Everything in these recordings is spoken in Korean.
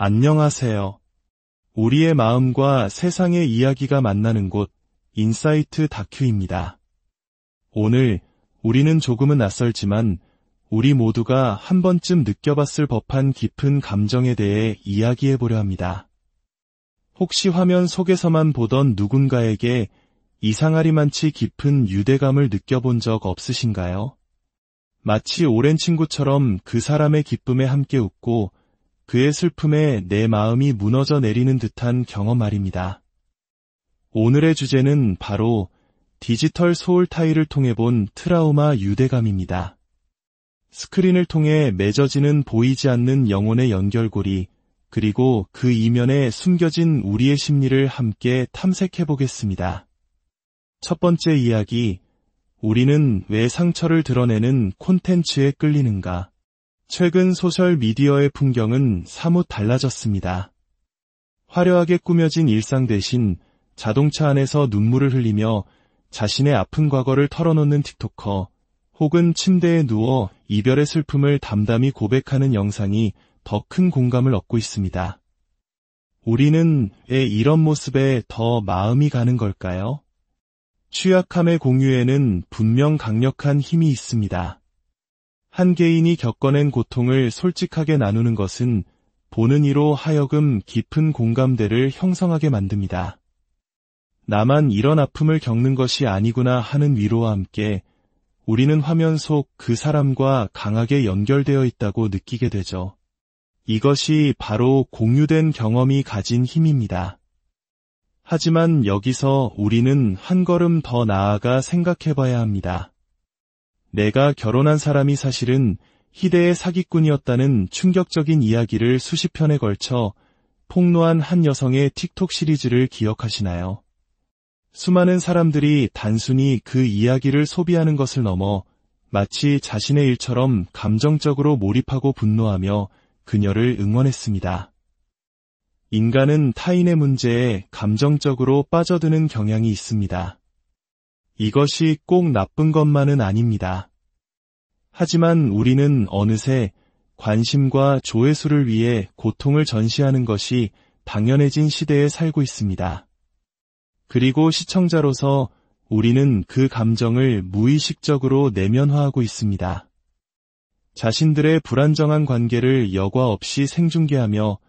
안녕하세요. 우리의 마음과 세상의 이야기가 만나는 곳, 인사이트 다큐입니다. 오늘 우리는 조금은 낯설지만 우리 모두가 한 번쯤 느껴봤을 법한 깊은 감정에 대해 이야기해보려 합니다. 혹시 화면 속에서만 보던 누군가에게 이상하리만치 깊은 유대감을 느껴본 적 없으신가요? 마치 오랜 친구처럼 그 사람의 기쁨에 함께 웃고 그의 슬픔에 내 마음이 무너져 내리는 듯한 경험 말입니다. 오늘의 주제는 바로 디지털 소울 타일을 통해 본 트라우마 유대감입니다. 스크린을 통해 맺어지는 보이지 않는 영혼의 연결고리, 그리고 그 이면에 숨겨진 우리의 심리를 함께 탐색해 보겠습니다. 첫 번째 이야기, 우리는 왜 상처를 드러내는 콘텐츠에 끌리는가? 최근 소셜미디어의 풍경은 사뭇 달라졌습니다. 화려하게 꾸며진 일상 대신 자동차 안에서 눈물을 흘리며 자신의 아픈 과거를 털어놓는 틱토커, 혹은 침대에 누워 이별의 슬픔을 담담히 고백하는 영상이 더 큰 공감을 얻고 있습니다. 우리는 왜 이런 모습에 더 마음이 가는 걸까요? 취약함의 공유에는 분명 강력한 힘이 있습니다. 한 개인이 겪어낸 고통을 솔직하게 나누는 것은 보는 이로 하여금 깊은 공감대를 형성하게 만듭니다. 나만 이런 아픔을 겪는 것이 아니구나 하는 위로와 함께 우리는 화면 속 그 사람과 강하게 연결되어 있다고 느끼게 되죠. 이것이 바로 공유된 경험이 가진 힘입니다. 하지만 여기서 우리는 한 걸음 더 나아가 생각해봐야 합니다. 내가 결혼한 사람이 사실은 희대의 사기꾼이었다는 충격적인 이야기를 수십 편에 걸쳐 폭로한 한 여성의 틱톡 시리즈를 기억하시나요? 수많은 사람들이 단순히 그 이야기를 소비하는 것을 넘어 마치 자신의 일처럼 감정적으로 몰입하고 분노하며 그녀를 응원했습니다. 인간은 타인의 문제에 감정적으로 빠져드는 경향이 있습니다. 이것이 꼭 나쁜 것만은 아닙니다. 하지만 우리는 어느새 관심과 조회수를 위해 고통을 전시하는 것이 당연해진 시대에 살고 있습니다. 그리고 시청자로서 우리는 그 감정을 무의식적으로 내면화하고 있습니다. 자신들의 불안정한 관계를 여과 없이 생중계하며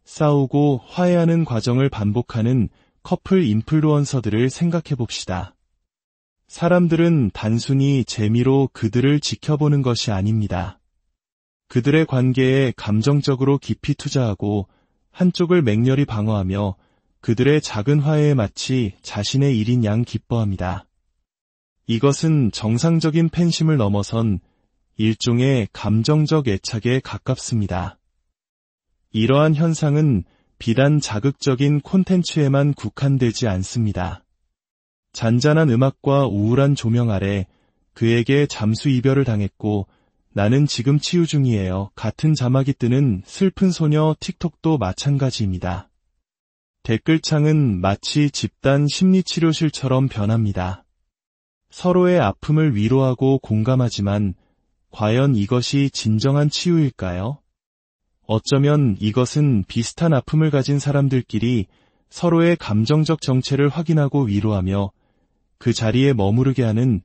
싸우고 화해하는 과정을 반복하는 커플 인플루언서들을 생각해봅시다. 사람들은 단순히 재미로 그들을 지켜보는 것이 아닙니다. 그들의 관계에 감정적으로 깊이 투자하고 한쪽을 맹렬히 방어하며 그들의 작은 화해에 마치 자신의 일인 양 기뻐합니다. 이것은 정상적인 팬심을 넘어선 일종의 감정적 애착에 가깝습니다. 이러한 현상은 비단 자극적인 콘텐츠에만 국한되지 않습니다. 잔잔한 음악과 우울한 조명 아래 그에게 잠수 이별을 당했고 나는 지금 치유 중이에요 같은 자막이 뜨는 슬픈 소녀 틱톡도 마찬가지입니다. 댓글창은 마치 집단 심리치료실처럼 변합니다. 서로의 아픔을 위로하고 공감하지만 과연 이것이 진정한 치유일까요? 어쩌면 이것은 비슷한 아픔을 가진 사람들끼리 서로의 감정적 정체를 확인하고 위로하며 그 자리에 머무르게 하는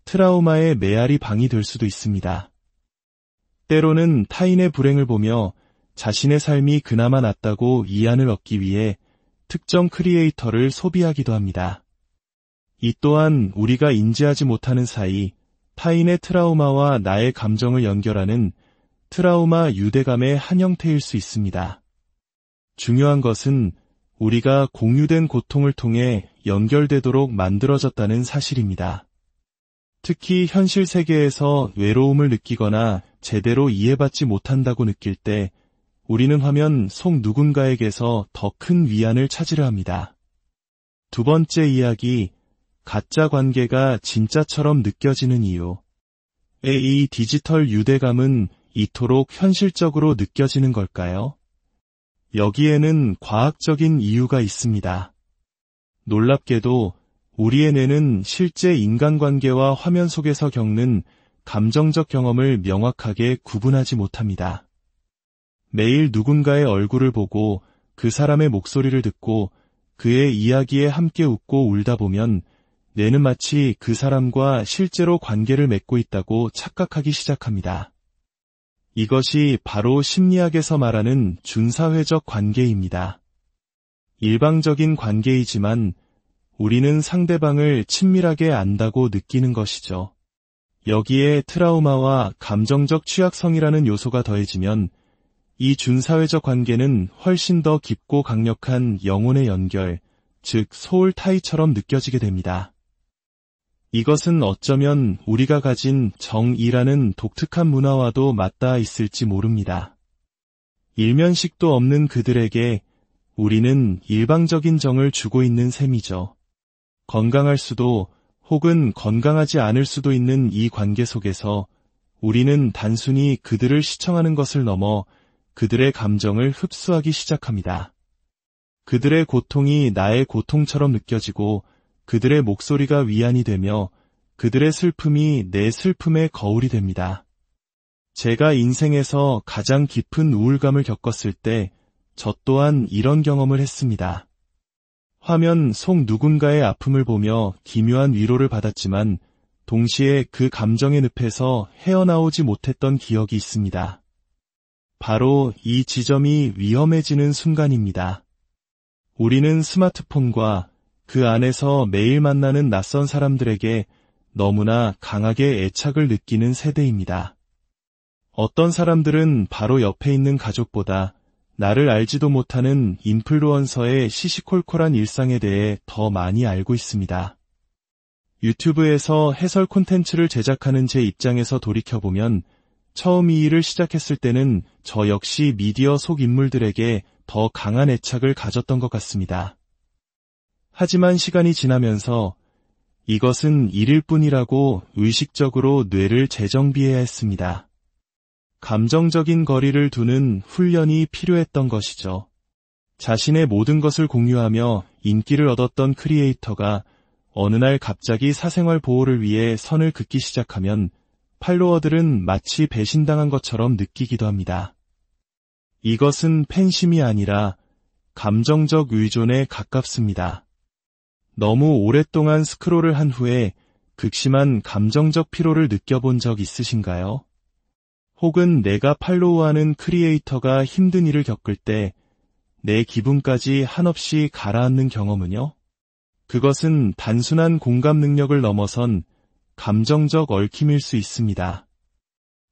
트라우마의 메아리 방이 될 수도 있습니다. 때로는 타인의 불행을 보며 자신의 삶이 그나마 낫다고 이안을 얻기 위해 특정 크리에이터를 소비하기도 합니다. 이 또한 우리가 인지하지 못하는 사이 타인의 트라우마와 나의 감정을 연결하는 트라우마 유대감의 한 형태일 수 있습니다. 중요한 것은 우리가 공유된 고통을 통해 연결되도록 만들어졌다는 사실입니다. 특히 현실 세계에서 외로움을 느끼거나 제대로 이해받지 못한다고 느낄 때 우리는 화면 속 누군가에게서 더 큰 위안을 찾으려 합니다. 두 번째 이야기, 가짜 관계가 진짜처럼 느껴지는 이유. 이 디지털 유대감은 이토록 현실적으로 느껴지는 걸까요? 여기에는 과학적인 이유가 있습니다. 놀랍게도 우리의 뇌는 실제 인간관계와 화면 속에서 겪는 감정적 경험을 명확하게 구분하지 못합니다. 매일 누군가의 얼굴을 보고 그 사람의 목소리를 듣고 그의 이야기에 함께 웃고 울다 보면 뇌는 마치 그 사람과 실제로 관계를 맺고 있다고 착각하기 시작합니다. 이것이 바로 심리학에서 말하는 준사회적 관계입니다. 일방적인 관계이지만 우리는 상대방을 친밀하게 안다고 느끼는 것이죠. 여기에 트라우마와 감정적 취약성이라는 요소가 더해지면 이 준사회적 관계는 훨씬 더 깊고 강력한 영혼의 연결, 즉 소울 타이처럼 느껴지게 됩니다. 이것은 어쩌면 우리가 가진 정이라는 독특한 문화와도 맞닿아 있을지 모릅니다. 일면식도 없는 그들에게 우리는 일방적인 정을 주고 있는 셈이죠. 건강할 수도 혹은 건강하지 않을 수도 있는 이 관계 속에서 우리는 단순히 그들을 시청하는 것을 넘어 그들의 감정을 흡수하기 시작합니다. 그들의 고통이 나의 고통처럼 느껴지고 그들의 목소리가 위안이 되며 그들의 슬픔이 내 슬픔의 거울이 됩니다. 제가 인생에서 가장 깊은 우울감을 겪었을 때 저 또한 이런 경험을 했습니다. 화면 속 누군가의 아픔을 보며 기묘한 위로를 받았지만 동시에 그 감정의 늪에서 헤어나오지 못했던 기억이 있습니다. 바로 이 지점이 위험해지는 순간입니다. 우리는 스마트폰과 그 안에서 매일 만나는 낯선 사람들에게 너무나 강하게 애착을 느끼는 세대입니다. 어떤 사람들은 바로 옆에 있는 가족보다 나를 알지도 못하는 인플루언서의 시시콜콜한 일상에 대해 더 많이 알고 있습니다. 유튜브에서 해설 콘텐츠를 제작하는 제 입장에서 돌이켜보면 처음 이 일을 시작했을 때는 저 역시 미디어 속 인물들에게 더 강한 애착을 가졌던 것 같습니다. 하지만 시간이 지나면서 이것은 일일 뿐이라고 의식적으로 뇌를 재정비해야 했습니다. 감정적인 거리를 두는 훈련이 필요했던 것이죠. 자신의 모든 것을 공유하며 인기를 얻었던 크리에이터가 어느 날 갑자기 사생활 보호를 위해 선을 긋기 시작하면 팔로워들은 마치 배신당한 것처럼 느끼기도 합니다. 이것은 팬심이 아니라 감정적 의존에 가깝습니다. 너무 오랫동안 스크롤을 한 후에 극심한 감정적 피로를 느껴본 적 있으신가요? 혹은 내가 팔로우하는 크리에이터가 힘든 일을 겪을 때 내 기분까지 한없이 가라앉는 경험은요? 그것은 단순한 공감 능력을 넘어선 감정적 얽힘일 수 있습니다.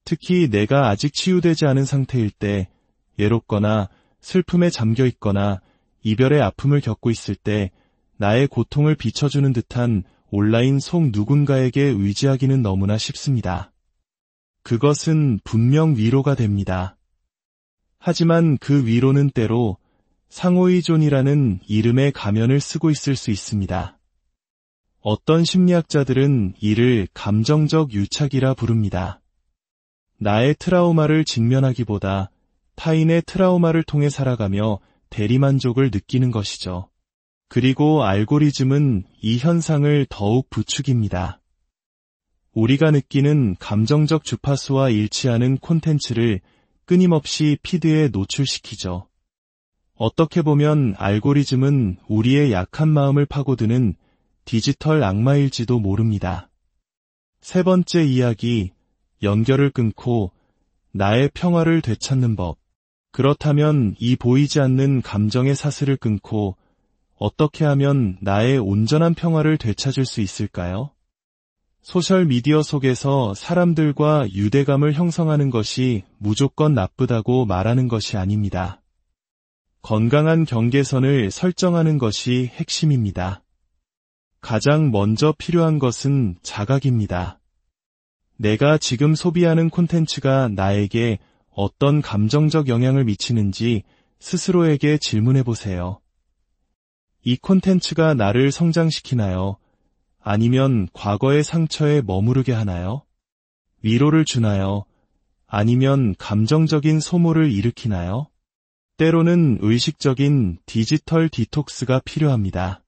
특히 내가 아직 치유되지 않은 상태일 때, 외롭거나 슬픔에 잠겨 있거나 이별의 아픔을 겪고 있을 때 나의 고통을 비춰주는 듯한 온라인 속 누군가에게 의지하기는 너무나 쉽습니다. 그것은 분명 위로가 됩니다. 하지만 그 위로는 때로 상호의존이라는 이름의 가면을 쓰고 있을 수 있습니다. 어떤 심리학자들은 이를 감정적 유착이라 부릅니다. 나의 트라우마를 직면하기보다 타인의 트라우마를 통해 살아가며 대리만족을 느끼는 것이죠. 그리고 알고리즘은 이 현상을 더욱 부추깁니다. 우리가 느끼는 감정적 주파수와 일치하는 콘텐츠를 끊임없이 피드에 노출시키죠. 어떻게 보면 알고리즘은 우리의 약한 마음을 파고드는 디지털 악마일지도 모릅니다. 세 번째 이야기, 연결을 끊고 나의 평화를 되찾는 법. 그렇다면 이 보이지 않는 감정의 사슬을 끊고 어떻게 하면 나의 온전한 평화를 되찾을 수 있을까요? 소셜미디어 속에서 사람들과 유대감을 형성하는 것이 무조건 나쁘다고 말하는 것이 아닙니다. 건강한 경계선을 설정하는 것이 핵심입니다. 가장 먼저 필요한 것은 자각입니다. 내가 지금 소비하는 콘텐츠가 나에게 어떤 감정적 영향을 미치는지 스스로에게 질문해 보세요. 이 콘텐츠가 나를 성장시키나요? 아니면 과거의 상처에 머무르게 하나요? 위로를 주나요? 아니면 감정적인 소모를 일으키나요? 때로는 의식적인 디지털 디톡스가 필요합니다.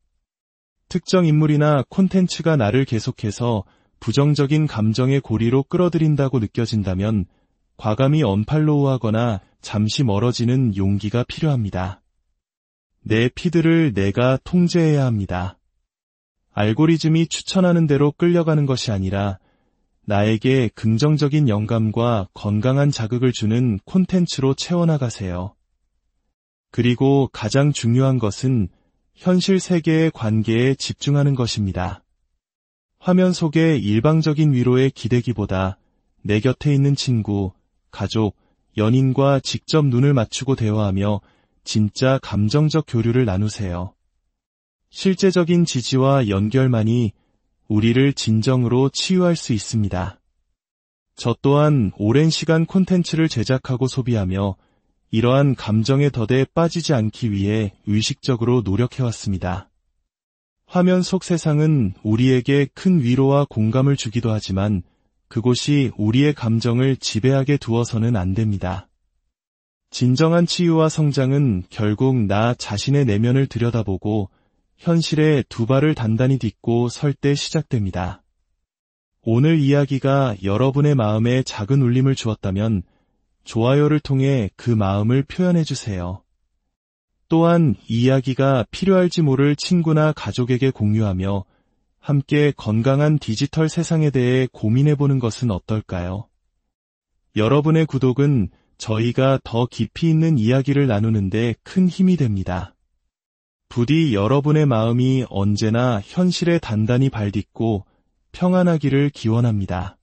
특정 인물이나 콘텐츠가 나를 계속해서 부정적인 감정의 고리로 끌어들인다고 느껴진다면 과감히 언팔로우하거나 잠시 멀어지는 용기가 필요합니다. 내 피드를 내가 통제해야 합니다. 알고리즘이 추천하는 대로 끌려가는 것이 아니라 나에게 긍정적인 영감과 건강한 자극을 주는 콘텐츠로 채워나가세요. 그리고 가장 중요한 것은 현실 세계의 관계에 집중하는 것입니다. 화면 속의 일방적인 위로에 기대기보다 내 곁에 있는 친구, 가족, 연인과 직접 눈을 맞추고 대화하며 진짜 감정적 교류를 나누세요. 실제적인 지지와 연결만이 우리를 진정으로 치유할 수 있습니다. 저 또한 오랜 시간 콘텐츠를 제작하고 소비하며 이러한 감정의 덫에 빠지지 않기 위해 의식적으로 노력해왔습니다. 화면 속 세상은 우리에게 큰 위로와 공감을 주기도 하지만 그곳이 우리의 감정을 지배하게 두어서는 안 됩니다. 진정한 치유와 성장은 결국 나 자신의 내면을 들여다보고 현실에 두 발을 단단히 딛고 설 때 시작됩니다. 오늘 이야기가 여러분의 마음에 작은 울림을 주었다면 좋아요를 통해 그 마음을 표현해주세요. 또한 이 이야기가 필요할지 모를 친구나 가족에게 공유하며 함께 건강한 디지털 세상에 대해 고민해보는 것은 어떨까요? 여러분의 구독은 저희가 더 깊이 있는 이야기를 나누는데 큰 힘이 됩니다. 부디 여러분의 마음이 언제나 현실에 단단히 발딛고 평안하기를 기원합니다.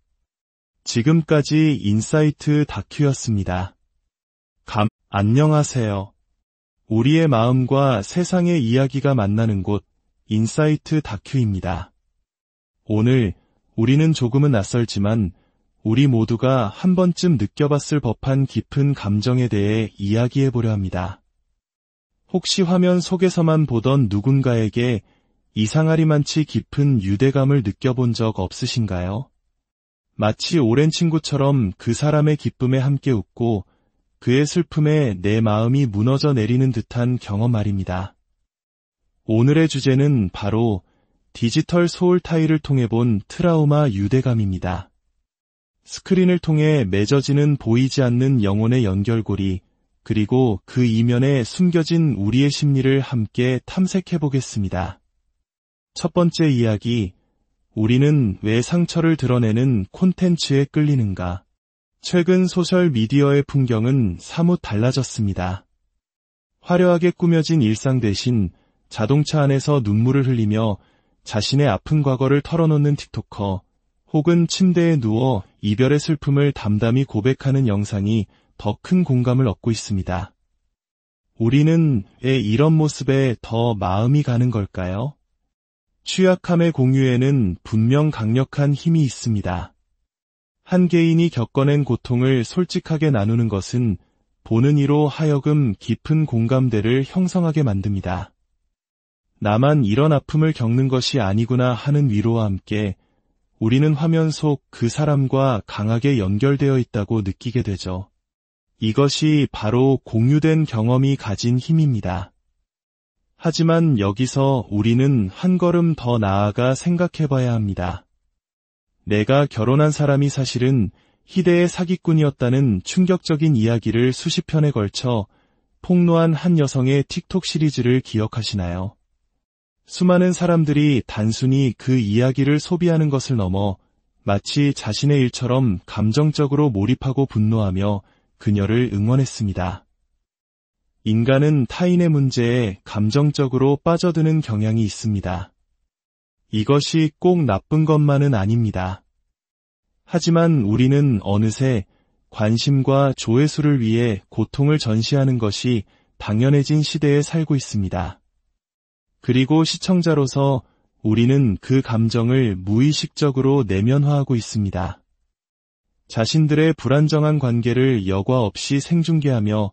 지금까지 인사이트 다큐였습니다. 안녕하세요. 우리의 마음과 세상의 이야기가 만나는 곳 인사이트 다큐입니다. 오늘 우리는 조금은 낯설지만 우리 모두가 한 번쯤 느껴봤을 법한 깊은 감정에 대해 이야기해보려 합니다. 혹시 화면 속에서만 보던 누군가에게 이상하리만치 깊은 유대감을 느껴본 적 없으신가요? 마치 오랜 친구처럼 그 사람의 기쁨에 함께 웃고 그의 슬픔에 내 마음이 무너져 내리는 듯한 경험 말입니다. 오늘의 주제는 바로 디지털 소울 타일을 통해 본 트라우마 유대감입니다. 스크린을 통해 맺어지는 보이지 않는 영혼의 연결고리, 그리고 그 이면에 숨겨진 우리의 심리를 함께 탐색해 보겠습니다. 첫 번째 이야기, 우리는 왜 상처를 드러내는 콘텐츠에 끌리는가? 최근 소셜미디어의 풍경은 사뭇 달라졌습니다. 화려하게 꾸며진 일상 대신 자동차 안에서 눈물을 흘리며 자신의 아픈 과거를 털어놓는 틱토커, 혹은 침대에 누워 이별의 슬픔을 담담히 고백하는 영상이 더 큰 공감을 얻고 있습니다. 우리는 왜 이런 모습에 더 마음이 가는 걸까요? 취약함의 공유에는 분명 강력한 힘이 있습니다. 한 개인이 겪어낸 고통을 솔직하게 나누는 것은 보는 이로 하여금 깊은 공감대를 형성하게 만듭니다. 나만 이런 아픔을 겪는 것이 아니구나 하는 위로와 함께 우리는 화면 속 그 사람과 강하게 연결되어 있다고 느끼게 되죠. 이것이 바로 공유된 경험이 가진 힘입니다. 하지만 여기서 우리는 한 걸음 더 나아가 생각해봐야 합니다. 내가 결혼한 사람이 사실은 희대의 사기꾼이었다는 충격적인 이야기를 수십 편에 걸쳐 폭로한 한 여성의 틱톡 시리즈를 기억하시나요? 수많은 사람들이 단순히 그 이야기를 소비하는 것을 넘어 마치 자신의 일처럼 감정적으로 몰입하고 분노하며 그녀를 응원했습니다. 인간은 타인의 문제에 감정적으로 빠져드는 경향이 있습니다. 이것이 꼭 나쁜 것만은 아닙니다. 하지만 우리는 어느새 관심과 조회수를 위해 고통을 전시하는 것이 당연해진 시대에 살고 있습니다. 그리고 시청자로서 우리는 그 감정을 무의식적으로 내면화하고 있습니다. 자신들의 불안정한 관계를 여과 없이 생중계하며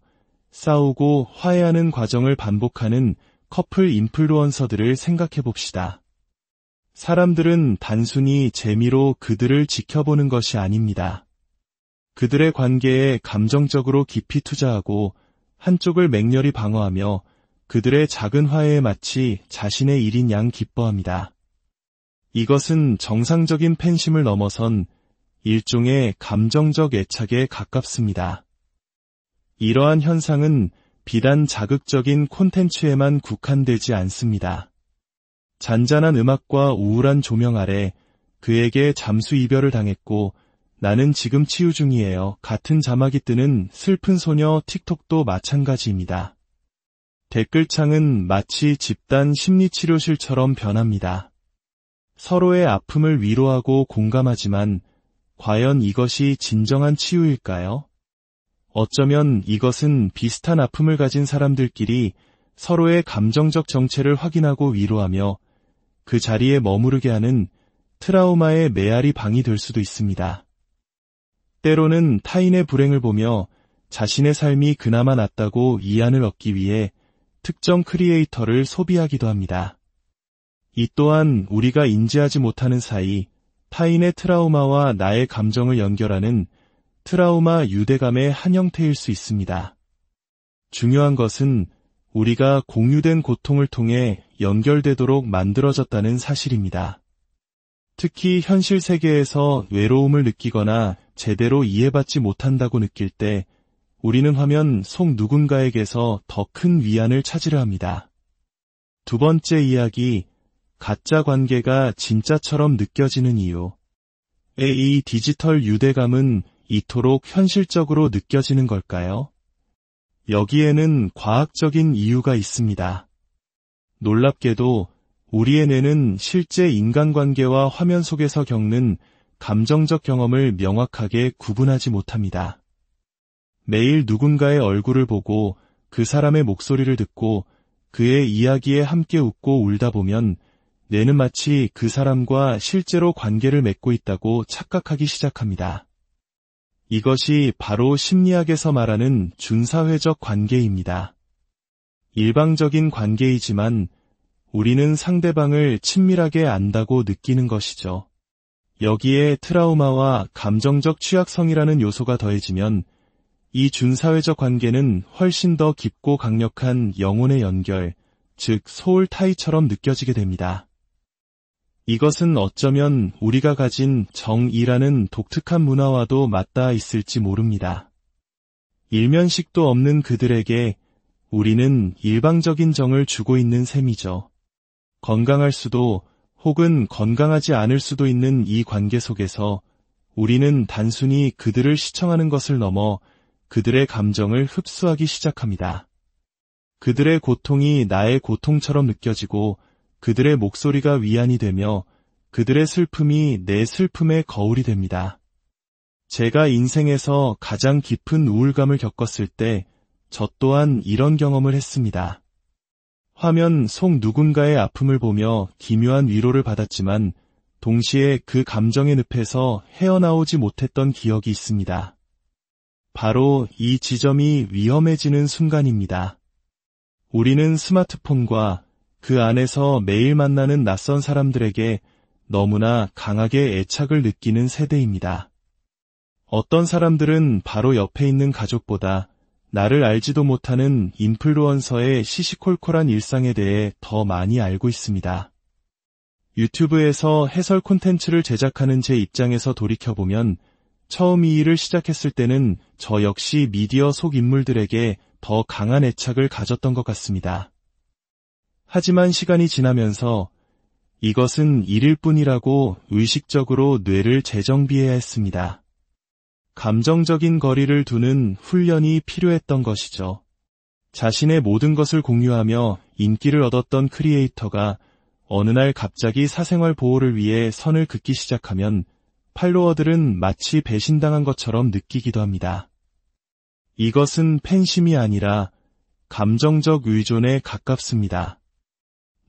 싸우고 화해하는 과정을 반복하는 커플 인플루언서들을 생각해봅시다. 사람들은 단순히 재미로 그들을 지켜보는 것이 아닙니다. 그들의 관계에 감정적으로 깊이 투자하고 한쪽을 맹렬히 방어하며 그들의 작은 화해에 마치 자신의 일인 양 기뻐합니다. 이것은 정상적인 팬심을 넘어선 일종의 감정적 애착에 가깝습니다. 이러한 현상은 비단 자극적인 콘텐츠에만 국한되지 않습니다. 잔잔한 음악과 우울한 조명 아래 그에게 잠수 이별을 당했고 나는 지금 치유 중이에요. 같은 자막이 뜨는 슬픈 소녀 틱톡도 마찬가지입니다. 댓글창은 마치 집단 심리치료실처럼 변합니다. 서로의 아픔을 위로하고 공감하지만 과연 이것이 진정한 치유일까요? 어쩌면 이것은 비슷한 아픔을 가진 사람들끼리 서로의 감정적 정체를 확인하고 위로하며 그 자리에 머무르게 하는 트라우마의 메아리 방이 될 수도 있습니다. 때로는 타인의 불행을 보며 자신의 삶이 그나마 낫다고 이안을 얻기 위해 특정 크리에이터를 소비하기도 합니다. 이 또한 우리가 인지하지 못하는 사이 타인의 트라우마와 나의 감정을 연결하는 트라우마 유대감의 한 형태일 수 있습니다. 중요한 것은 우리가 공유된 고통을 통해 연결되도록 만들어졌다는 사실입니다. 특히 현실 세계에서 외로움을 느끼거나 제대로 이해받지 못한다고 느낄 때 우리는 화면 속 누군가에게서 더 큰 위안을 찾으려 합니다. 두 번째 이야기, 가짜 관계가 진짜처럼 느껴지는 이유. 이 디지털 유대감은 이토록 현실적으로 느껴지는 걸까요? 여기에는 과학적인 이유가 있습니다. 놀랍게도 우리의 뇌는 실제 인간관계와 화면 속에서 겪는 감정적 경험을 명확하게 구분하지 못합니다. 매일 누군가의 얼굴을 보고 그 사람의 목소리를 듣고 그의 이야기에 함께 웃고 울다 보면 뇌는 마치 그 사람과 실제로 관계를 맺고 있다고 착각하기 시작합니다. 이것이 바로 심리학에서 말하는 준사회적 관계입니다. 일방적인 관계이지만 우리는 상대방을 친밀하게 안다고 느끼는 것이죠. 여기에 트라우마와 감정적 취약성이라는 요소가 더해지면 이 준사회적 관계는 훨씬 더 깊고 강력한 영혼의 연결, 즉 소울 타이처럼 느껴지게 됩니다. 이것은 어쩌면 우리가 가진 정이라는 독특한 문화와도 맞닿아 있을지 모릅니다. 일면식도 없는 그들에게 우리는 일방적인 정을 주고 있는 셈이죠. 건강할 수도 혹은 건강하지 않을 수도 있는 이 관계 속에서 우리는 단순히 그들을 시청하는 것을 넘어 그들의 감정을 흡수하기 시작합니다. 그들의 고통이 나의 고통처럼 느껴지고 그들의 목소리가 위안이 되며 그들의 슬픔이 내 슬픔의 거울이 됩니다. 제가 인생에서 가장 깊은 우울감을 겪었을 때 저 또한 이런 경험을 했습니다. 화면 속 누군가의 아픔을 보며 기묘한 위로를 받았지만 동시에 그 감정의 늪에서 헤어나오지 못했던 기억이 있습니다. 바로 이 지점이 위험해지는 순간입니다. 우리는 스마트폰과 그 안에서 매일 만나는 낯선 사람들에게 너무나 강하게 애착을 느끼는 세대입니다. 어떤 사람들은 바로 옆에 있는 가족보다 나를 알지도 못하는 인플루언서의 시시콜콜한 일상에 대해 더 많이 알고 있습니다. 유튜브에서 해설 콘텐츠를 제작하는 제 입장에서 돌이켜보면 처음 이 일을 시작했을 때는 저 역시 미디어 속 인물들에게 더 강한 애착을 가졌던 것 같습니다. 하지만 시간이 지나면서 이것은 일일 뿐이라고 의식적으로 뇌를 재정비해야 했습니다. 감정적인 거리를 두는 훈련이 필요했던 것이죠. 자신의 모든 것을 공유하며 인기를 얻었던 크리에이터가 어느 날 갑자기 사생활 보호를 위해 선을 긋기 시작하면 팔로워들은 마치 배신당한 것처럼 느끼기도 합니다. 이것은 팬심이 아니라 감정적 의존에 가깝습니다.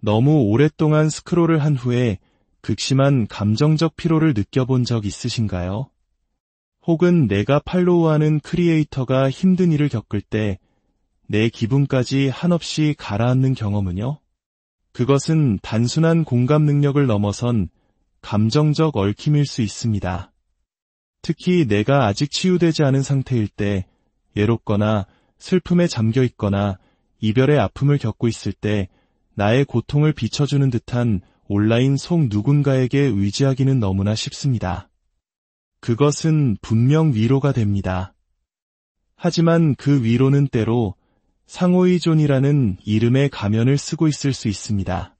너무 오랫동안 스크롤을 한 후에 극심한 감정적 피로를 느껴본 적 있으신가요? 혹은 내가 팔로우하는 크리에이터가 힘든 일을 겪을 때 내 기분까지 한없이 가라앉는 경험은요? 그것은 단순한 공감 능력을 넘어선 감정적 얽힘일 수 있습니다. 특히 내가 아직 치유되지 않은 상태일 때, 외롭거나 슬픔에 잠겨 있거나 이별의 아픔을 겪고 있을 때 나의 고통을 비춰주는 듯한 온라인 속 누군가에게 의지하기는 너무나 쉽습니다. 그것은 분명 위로가 됩니다. 하지만 그 위로는 때로 상호의존이라는 이름의 가면을 쓰고 있을 수 있습니다.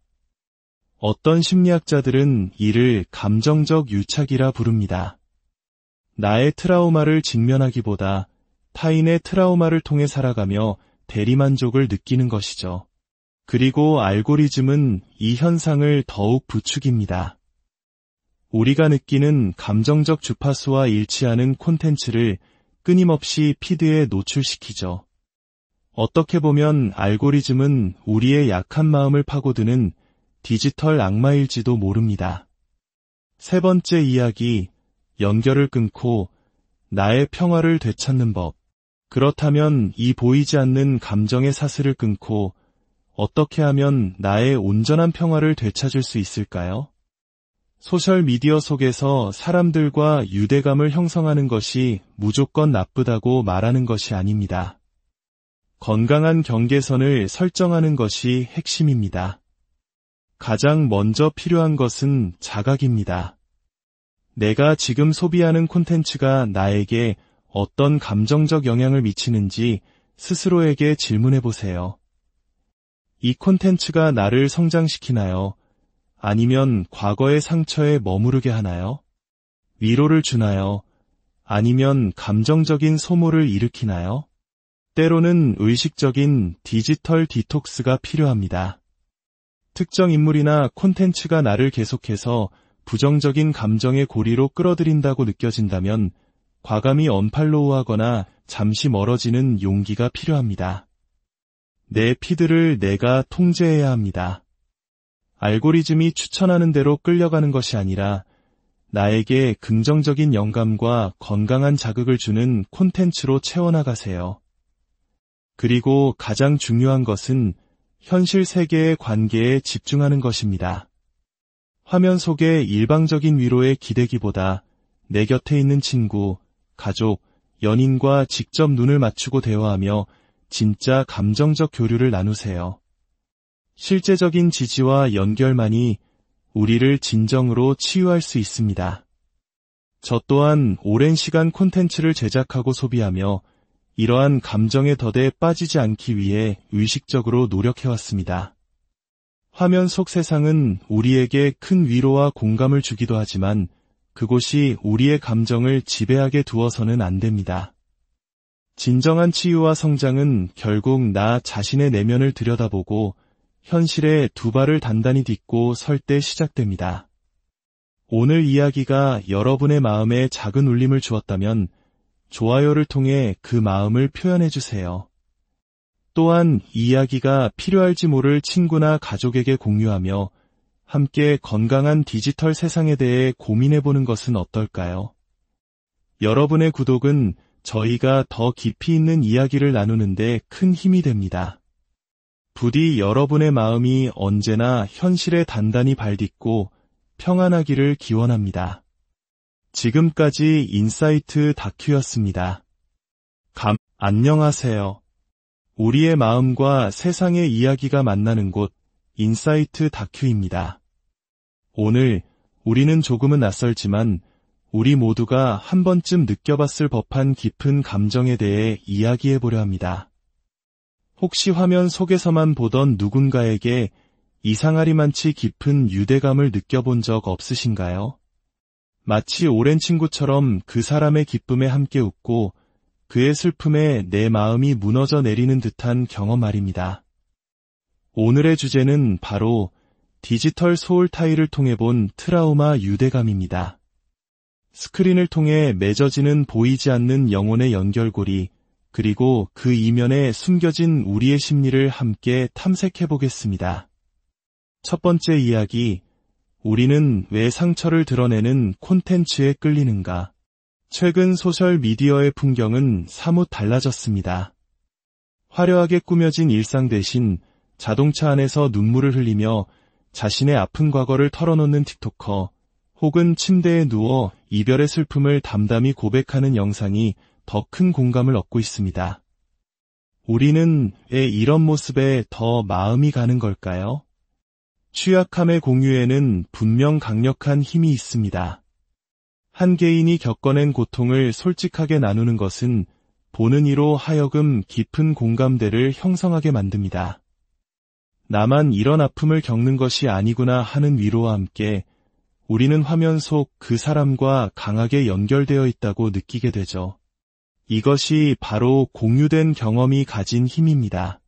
어떤 심리학자들은 이를 감정적 유착이라 부릅니다. 나의 트라우마를 직면하기보다 타인의 트라우마를 통해 살아가며 대리만족을 느끼는 것이죠. 그리고 알고리즘은 이 현상을 더욱 부추깁니다. 우리가 느끼는 감정적 주파수와 일치하는 콘텐츠를 끊임없이 피드에 노출시키죠. 어떻게 보면 알고리즘은 우리의 약한 마음을 파고드는 디지털 악마일지도 모릅니다. 세 번째 이야기, 연결을 끊고 나의 평화를 되찾는 법. 그렇다면 이 보이지 않는 감정의 사슬을 끊고 어떻게 하면 나의 온전한 평화를 되찾을 수 있을까요? 소셜미디어 속에서 사람들과 유대감을 형성하는 것이 무조건 나쁘다고 말하는 것이 아닙니다. 건강한 경계선을 설정하는 것이 핵심입니다. 가장 먼저 필요한 것은 자각입니다. 내가 지금 소비하는 콘텐츠가 나에게 어떤 감정적 영향을 미치는지 스스로에게 질문해 보세요. 이 콘텐츠가 나를 성장시키나요? 아니면 과거의 상처에 머무르게 하나요? 위로를 주나요? 아니면 감정적인 소모를 일으키나요? 때로는 의식적인 디지털 디톡스가 필요합니다. 특정 인물이나 콘텐츠가 나를 계속해서 부정적인 감정의 고리로 끌어들인다고 느껴진다면 과감히 언팔로우하거나 잠시 멀어지는 용기가 필요합니다. 내 피드를 내가 통제해야 합니다. 알고리즘이 추천하는 대로 끌려가는 것이 아니라 나에게 긍정적인 영감과 건강한 자극을 주는 콘텐츠로 채워나가세요. 그리고 가장 중요한 것은 현실 세계의 관계에 집중하는 것입니다. 화면 속의 일방적인 위로에 기대기보다 내 곁에 있는 친구, 가족, 연인과 직접 눈을 맞추고 대화하며 진짜 감정적 교류를 나누세요. 실제적인 지지와 연결만이 우리를 진정으로 치유할 수 있습니다. 저 또한 오랜 시간 콘텐츠를 제작하고 소비하며 이러한 감정의 덫에 빠지지 않기 위해 의식적으로 노력해왔습니다. 화면 속 세상은 우리에게 큰 위로와 공감을 주기도 하지만 그곳이 우리의 감정을 지배하게 두어서는 안 됩니다. 진정한 치유와 성장은 결국 나 자신의 내면을 들여다보고 현실에 두 발을 단단히 딛고 설 때 시작됩니다. 오늘 이야기가 여러분의 마음에 작은 울림을 주었다면 좋아요를 통해 그 마음을 표현해주세요. 또한 이 이야기가 필요할지 모를 친구나 가족에게 공유하며 함께 건강한 디지털 세상에 대해 고민해보는 것은 어떨까요? 여러분의 구독은 저희가 더 깊이 있는 이야기를 나누는데 큰 힘이 됩니다. 부디 여러분의 마음이 언제나 현실에 단단히 발딛고 평안하기를 기원합니다. 지금까지 인사이트 다큐였습니다. 안녕하세요. 우리의 마음과 세상의 이야기가 만나는 곳 인사이트 다큐입니다. 오늘 우리는 조금은 낯설지만 우리 모두가 한 번쯤 느껴봤을 법한 깊은 감정에 대해 이야기해보려 합니다. 혹시 화면 속에서만 보던 누군가에게 이상하리만치 깊은 유대감을 느껴본 적 없으신가요? 마치 오랜 친구처럼 그 사람의 기쁨에 함께 웃고 그의 슬픔에 내 마음이 무너져 내리는 듯한 경험 말입니다. 오늘의 주제는 바로 디지털 소울 타일을 통해 본 트라우마 유대감입니다. 스크린을 통해 맺어지는 보이지 않는 영혼의 연결고리, 그리고 그 이면에 숨겨진 우리의 심리를 함께 탐색해 보겠습니다. 첫 번째 이야기, 우리는 왜 상처를 드러내는 콘텐츠에 끌리는가? 최근 소셜미디어의 풍경은 사뭇 달라졌습니다. 화려하게 꾸며진 일상 대신 자동차 안에서 눈물을 흘리며 자신의 아픈 과거를 털어놓는 틱토커, 혹은 침대에 누워 이별의 슬픔을 담담히 고백하는 영상이 더 큰 공감을 얻고 있습니다. 우리는 왜 이런 모습에 더 마음이 가는 걸까요? 취약함의 공유에는 분명 강력한 힘이 있습니다. 한 개인이 겪어낸 고통을 솔직하게 나누는 것은 보는 이로 하여금 깊은 공감대를 형성하게 만듭니다. 나만 이런 아픔을 겪는 것이 아니구나 하는 위로와 함께 우리는 화면 속 그 사람과 강하게 연결되어 있다고 느끼게 되죠. 이것이 바로 공유된 경험이 가진 힘입니다.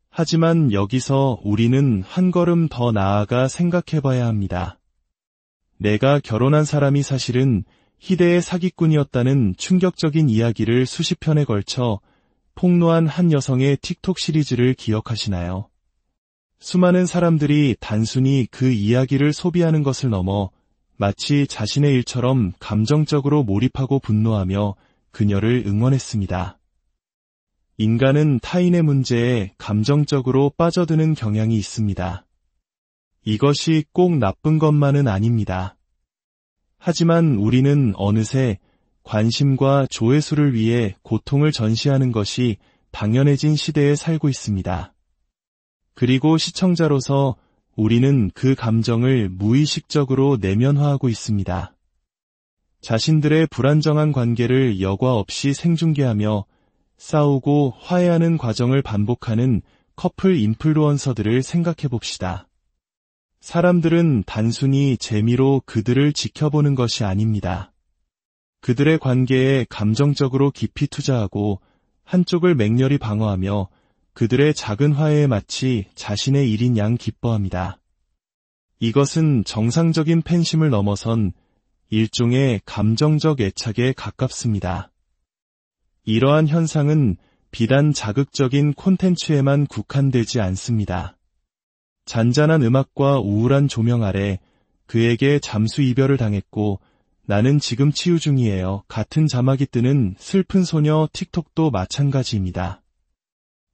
하지만 여기서 우리는 한 걸음 더 나아가 생각해 봐야 합니다. 내가 결혼한 사람이 사실은 희대의 사기꾼이었다는 충격적인 이야기를 수십 편에 걸쳐 폭로한 한 여성의 틱톡 시리즈를 기억하시나요? 수많은 사람들이 단순히 그 이야기를 소비하는 것을 넘어 마치 자신의 일처럼 감정적으로 몰입하고 분노하며 그녀를 응원했습니다. 인간은 타인의 문제에 감정적으로 빠져드는 경향이 있습니다. 이것이 꼭 나쁜 것만은 아닙니다. 하지만 우리는 어느새 관심과 조회수를 위해 고통을 전시하는 것이 당연해진 시대에 살고 있습니다. 그리고 시청자로서 우리는 그 감정을 무의식적으로 내면화하고 있습니다. 자신들의 불안정한 관계를 여과 없이 생중계하며 싸우고 화해하는 과정을 반복하는 커플 인플루언서들을 생각해 봅시다. 사람들은 단순히 재미로 그들을 지켜보는 것이 아닙니다. 그들의 관계에 감정적으로 깊이 투자하고 한쪽을 맹렬히 방어하며 그들의 작은 화해에 마치 자신의 일인 양 기뻐합니다. 이것은 정상적인 팬심을 넘어선 일종의 감정적 애착에 가깝습니다. 이러한 현상은 비단 자극적인 콘텐츠에만 국한되지 않습니다. 잔잔한 음악과 우울한 조명 아래 그에게 잠수 이별을 당했고 나는 지금 치유 중이에요. 같은 자막이 뜨는 슬픈 소녀 틱톡도 마찬가지입니다.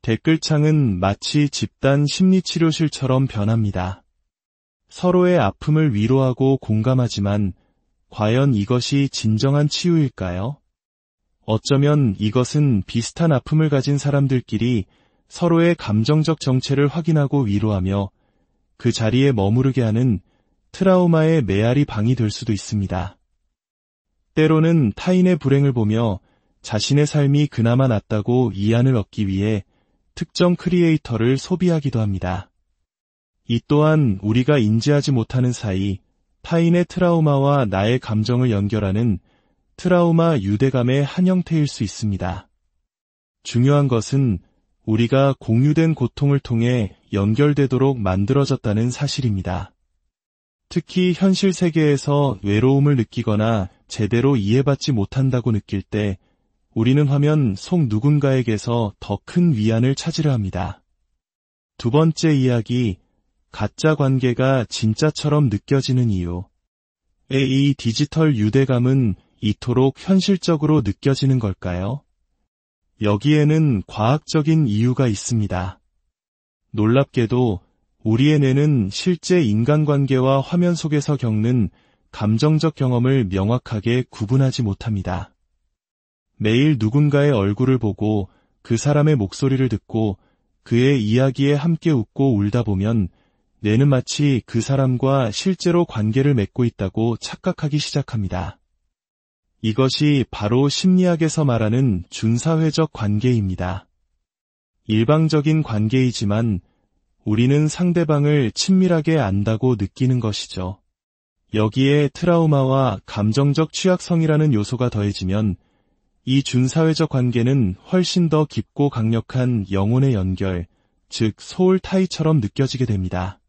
댓글창은 마치 집단 심리치료실처럼 변합니다. 서로의 아픔을 위로하고 공감하지만 과연 이것이 진정한 치유일까요? 어쩌면 이것은 비슷한 아픔을 가진 사람들끼리 서로의 감정적 정체를 확인하고 위로하며 그 자리에 머무르게 하는 트라우마의 메아리 방이 될 수도 있습니다. 때로는 타인의 불행을 보며 자신의 삶이 그나마 낫다고 이안을 얻기 위해 특정 크리에이터를 소비하기도 합니다. 이 또한 우리가 인지하지 못하는 사이 타인의 트라우마와 나의 감정을 연결하는 트라우마 유대감의 한 형태일 수 있습니다. 중요한 것은 우리가 공유된 고통을 통해 연결되도록 만들어졌다는 사실입니다. 특히 현실 세계에서 외로움을 느끼거나 제대로 이해받지 못한다고 느낄 때 우리는 화면 속 누군가에게서 더 큰 위안을 찾으려 합니다. 두 번째 이야기, 가짜 관계가 진짜처럼 느껴지는 이유. 이 디지털 유대감은 이토록 현실적으로 느껴지는 걸까요? 여기에는 과학적인 이유가 있습니다. 놀랍게도 우리의 뇌는 실제 인간관계와 화면 속에서 겪는 감정적 경험을 명확하게 구분하지 못합니다. 매일 누군가의 얼굴을 보고 그 사람의 목소리를 듣고 그의 이야기에 함께 웃고 울다 보면 뇌는 마치 그 사람과 실제로 관계를 맺고 있다고 착각하기 시작합니다. 이것이 바로 심리학에서 말하는 준사회적 관계입니다. 일방적인 관계이지만 우리는 상대방을 친밀하게 안다고 느끼는 것이죠. 여기에 트라우마와 감정적 취약성이라는 요소가 더해지면 이 준사회적 관계는 훨씬 더 깊고 강력한 영혼의 연결, 즉 소울 타이처럼 느껴지게 됩니다.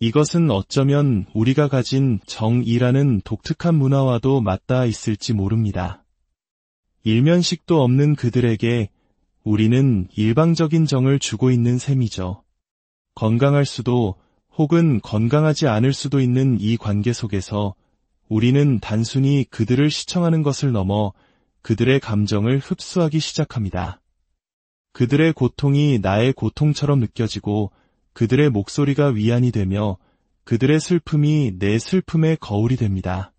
이것은 어쩌면 우리가 가진 정이라는 독특한 문화와도 맞닿아 있을지 모릅니다. 일면식도 없는 그들에게 우리는 일방적인 정을 주고 있는 셈이죠. 건강할 수도 혹은 건강하지 않을 수도 있는 이 관계 속에서 우리는 단순히 그들을 시청하는 것을 넘어 그들의 감정을 흡수하기 시작합니다. 그들의 고통이 나의 고통처럼 느껴지고 그들의 목소리가 위안이 되며 그들의 슬픔이 내 슬픔의 거울이 됩니다.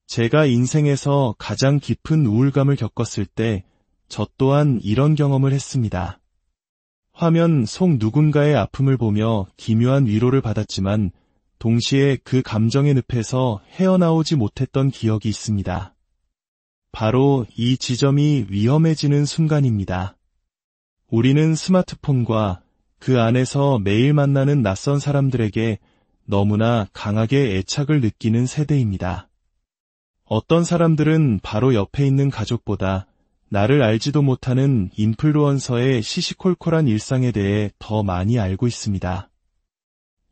제가 인생에서 가장 깊은 우울감을 겪었을 때 저 또한 이런 경험을 했습니다. 화면 속 누군가의 아픔을 보며 기묘한 위로를 받았지만 동시에 그 감정의 늪에서 헤어나오지 못했던 기억이 있습니다. 바로 이 지점이 위험해지는 순간입니다. 우리는 스마트폰과 그 안에서 매일 만나는 낯선 사람들에게 너무나 강하게 애착을 느끼는 세대입니다. 어떤 사람들은 바로 옆에 있는 가족보다 나를 알지도 못하는 인플루언서의 시시콜콜한 일상에 대해 더 많이 알고 있습니다.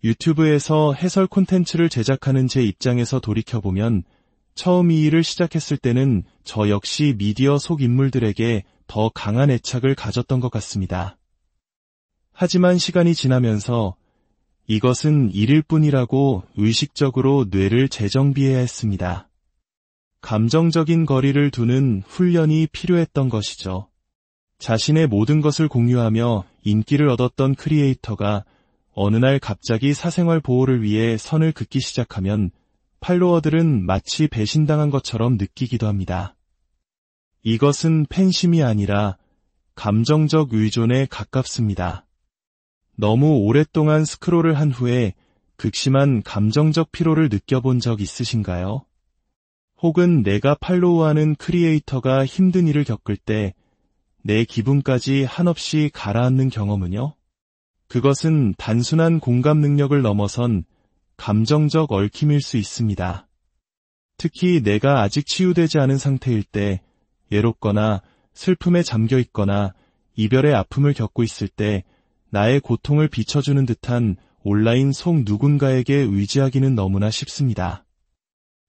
유튜브에서 해설 콘텐츠를 제작하는 제 입장에서 돌이켜보면 처음 이 일을 시작했을 때는 저 역시 미디어 속 인물들에게 더 강한 애착을 가졌던 것 같습니다. 하지만 시간이 지나면서 이것은 일일 뿐이라고 의식적으로 뇌를 재정비해야 했습니다. 감정적인 거리를 두는 훈련이 필요했던 것이죠. 자신의 모든 것을 공유하며 인기를 얻었던 크리에이터가 어느 날 갑자기 사생활 보호를 위해 선을 긋기 시작하면 팔로워들은 마치 배신당한 것처럼 느끼기도 합니다. 이것은 팬심이 아니라 감정적 의존에 가깝습니다. 너무 오랫동안 스크롤을 한 후에 극심한 감정적 피로를 느껴본 적 있으신가요? 혹은 내가 팔로우하는 크리에이터가 힘든 일을 겪을 때 내 기분까지 한없이 가라앉는 경험은요? 그것은 단순한 공감 능력을 넘어선 감정적 얽힘일 수 있습니다. 특히 내가 아직 치유되지 않은 상태일 때, 외롭거나 슬픔에 잠겨 있거나 이별의 아픔을 겪고 있을 때 나의 고통을 비춰주는 듯한 온라인 속 누군가에게 의지하기는 너무나 쉽습니다.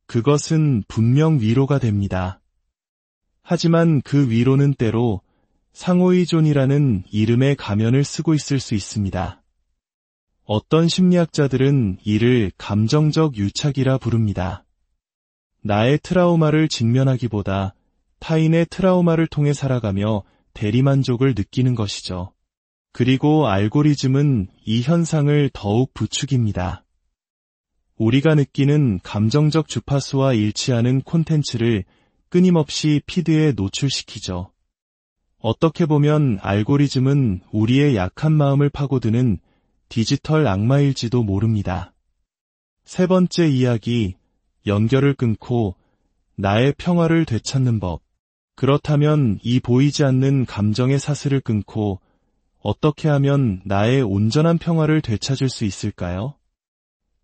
그것은 분명 위로가 됩니다. 하지만 그 위로는 때로 상호의존이라는 이름의 가면을 쓰고 있을 수 있습니다. 어떤 심리학자들은 이를 감정적 유착이라 부릅니다. 나의 트라우마를 직면하기보다 타인의 트라우마를 통해 살아가며 대리만족을 느끼는 것이죠. 그리고 알고리즘은 이 현상을 더욱 부추깁니다. 우리가 느끼는 감정적 주파수와 일치하는 콘텐츠를 끊임없이 피드에 노출시키죠. 어떻게 보면 알고리즘은 우리의 약한 마음을 파고드는 디지털 악마일지도 모릅니다. 세 번째 이야기, 연결을 끊고 나의 평화를 되찾는 법. 그렇다면 이 보이지 않는 감정의 사슬을 끊고 어떻게 하면 나의 온전한 평화를 되찾을 수 있을까요?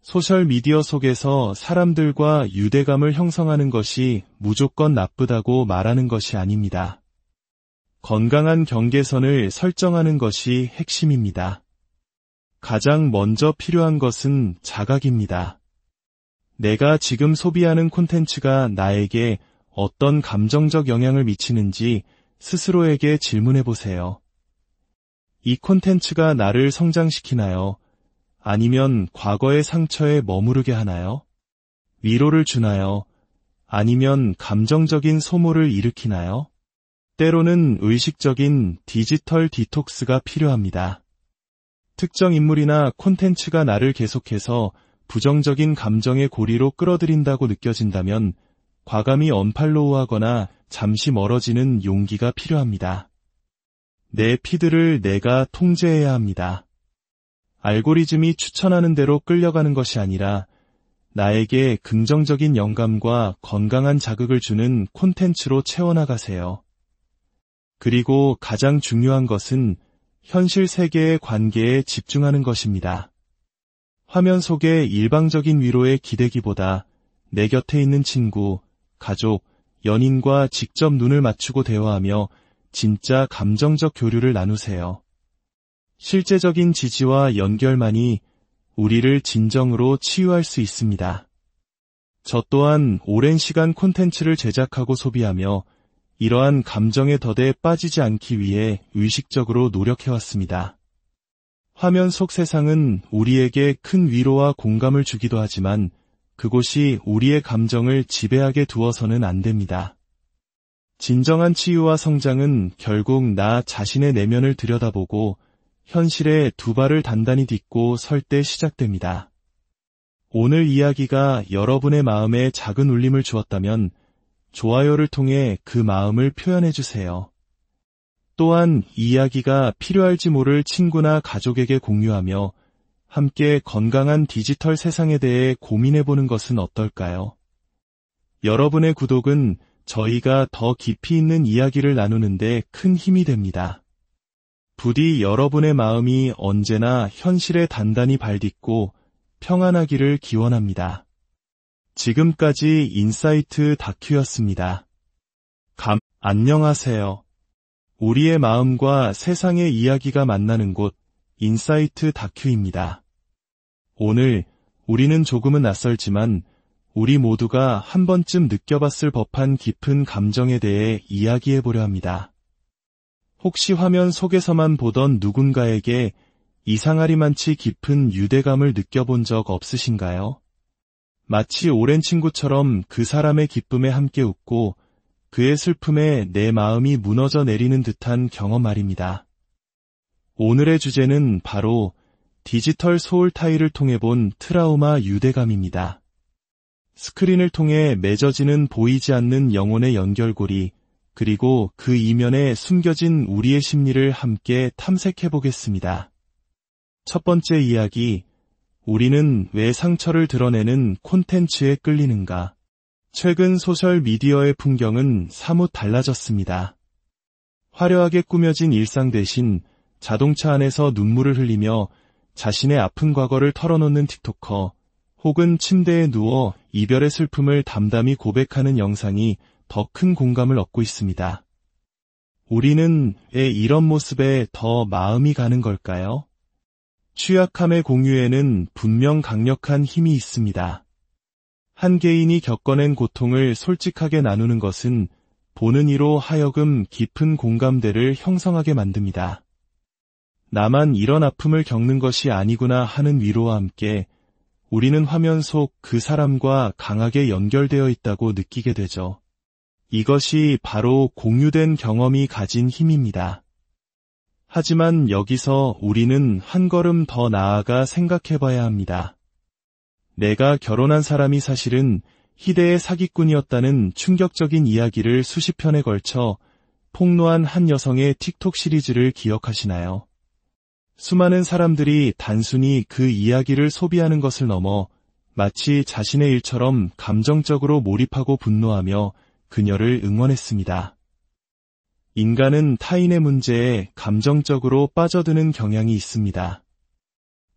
소셜미디어 속에서 사람들과 유대감을 형성하는 것이 무조건 나쁘다고 말하는 것이 아닙니다. 건강한 경계선을 설정하는 것이 핵심입니다. 가장 먼저 필요한 것은 자각입니다. 내가 지금 소비하는 콘텐츠가 나에게 어떤 감정적 영향을 미치는지 스스로에게 질문해 보세요. 이 콘텐츠가 나를 성장시키나요? 아니면 과거의 상처에 머무르게 하나요? 위로를 주나요? 아니면 감정적인 소모를 일으키나요? 때로는 의식적인 디지털 디톡스가 필요합니다. 특정 인물이나 콘텐츠가 나를 계속해서 부정적인 감정의 고리로 끌어들인다고 느껴진다면 과감히 언팔로우하거나 잠시 멀어지는 용기가 필요합니다. 내 피드를 내가 통제해야 합니다. 알고리즘이 추천하는 대로 끌려가는 것이 아니라 나에게 긍정적인 영감과 건강한 자극을 주는 콘텐츠로 채워나가세요. 그리고 가장 중요한 것은 현실 세계의 관계에 집중하는 것입니다. 화면 속의 일방적인 위로에 기대기보다 내 곁에 있는 친구, 가족, 연인과 직접 눈을 맞추고 대화하며 진짜 감정적 교류를 나누세요. 실제적인 지지와 연결만이 우리를 진정으로 치유할 수 있습니다. 저 또한 오랜 시간 콘텐츠를 제작하고 소비하며 이러한 감정의 덫에 빠지지 않기 위해 의식적으로 노력해왔습니다. 화면 속 세상은 우리에게 큰 위로와 공감을 주기도 하지만 그곳이 우리의 감정을 지배하게 두어서는 안 됩니다. 진정한 치유와 성장은 결국 나 자신의 내면을 들여다보고 현실에 두 발을 단단히 딛고 설 때 시작됩니다. 오늘 이야기가 여러분의 마음에 작은 울림을 주었다면 좋아요를 통해 그 마음을 표현해주세요. 또한 이 이야기가 필요할지 모를 친구나 가족에게 공유하며 함께 건강한 디지털 세상에 대해 고민해보는 것은 어떨까요? 여러분의 구독은 저희가 더 깊이 있는 이야기를 나누는데 큰 힘이 됩니다. 부디 여러분의 마음이 언제나 현실에 단단히 발딛고 평안하기를 기원합니다. 지금까지 인사이트 다큐였습니다. 안녕하세요. 우리의 마음과 세상의 이야기가 만나는 곳 인사이트 다큐입니다. 오늘 우리는 조금은 낯설지만 우리 모두가 한 번쯤 느껴봤을 법한 깊은 감정에 대해 이야기해보려 합니다. 혹시 화면 속에서만 보던 누군가에게 이상하리만치 깊은 유대감을 느껴본 적 없으신가요? 마치 오랜 친구처럼 그 사람의 기쁨에 함께 웃고 그의 슬픔에 내 마음이 무너져 내리는 듯한 경험 말입니다. 오늘의 주제는 바로 디지털 소울 타일을 통해 본 트라우마 유대감입니다. 스크린을 통해 맺어지는 보이지 않는 영혼의 연결고리, 그리고 그 이면에 숨겨진 우리의 심리를 함께 탐색해 보겠습니다. 첫 번째 이야기, 우리는 왜 상처를 드러내는 콘텐츠에 끌리는가? 최근 소셜미디어의 풍경은 사뭇 달라졌습니다. 화려하게 꾸며진 일상 대신 자동차 안에서 눈물을 흘리며 자신의 아픈 과거를 털어놓는 틱토커, 혹은 침대에 누워 이별의 슬픔을 담담히 고백하는 영상이 더 큰 공감을 얻고 있습니다. 우리는 왜 이런 모습에 더 마음이 가는 걸까요? 취약함의 공유에는 분명 강력한 힘이 있습니다. 한 개인이 겪어낸 고통을 솔직하게 나누는 것은 보는 이로 하여금 깊은 공감대를 형성하게 만듭니다. 나만 이런 아픔을 겪는 것이 아니구나 하는 위로와 함께 우리는 화면 속 그 사람과 강하게 연결되어 있다고 느끼게 되죠. 이것이 바로 공유된 경험이 가진 힘입니다. 하지만 여기서 우리는 한 걸음 더 나아가 생각해봐야 합니다. 내가 결혼한 사람이 사실은 희대의 사기꾼이었다는 충격적인 이야기를 수십 편에 걸쳐 폭로한 한 여성의 틱톡 시리즈를 기억하시나요? 수많은 사람들이 단순히 그 이야기를 소비하는 것을 넘어 마치 자신의 일처럼 감정적으로 몰입하고 분노하며 그녀를 응원했습니다. 인간은 타인의 문제에 감정적으로 빠져드는 경향이 있습니다.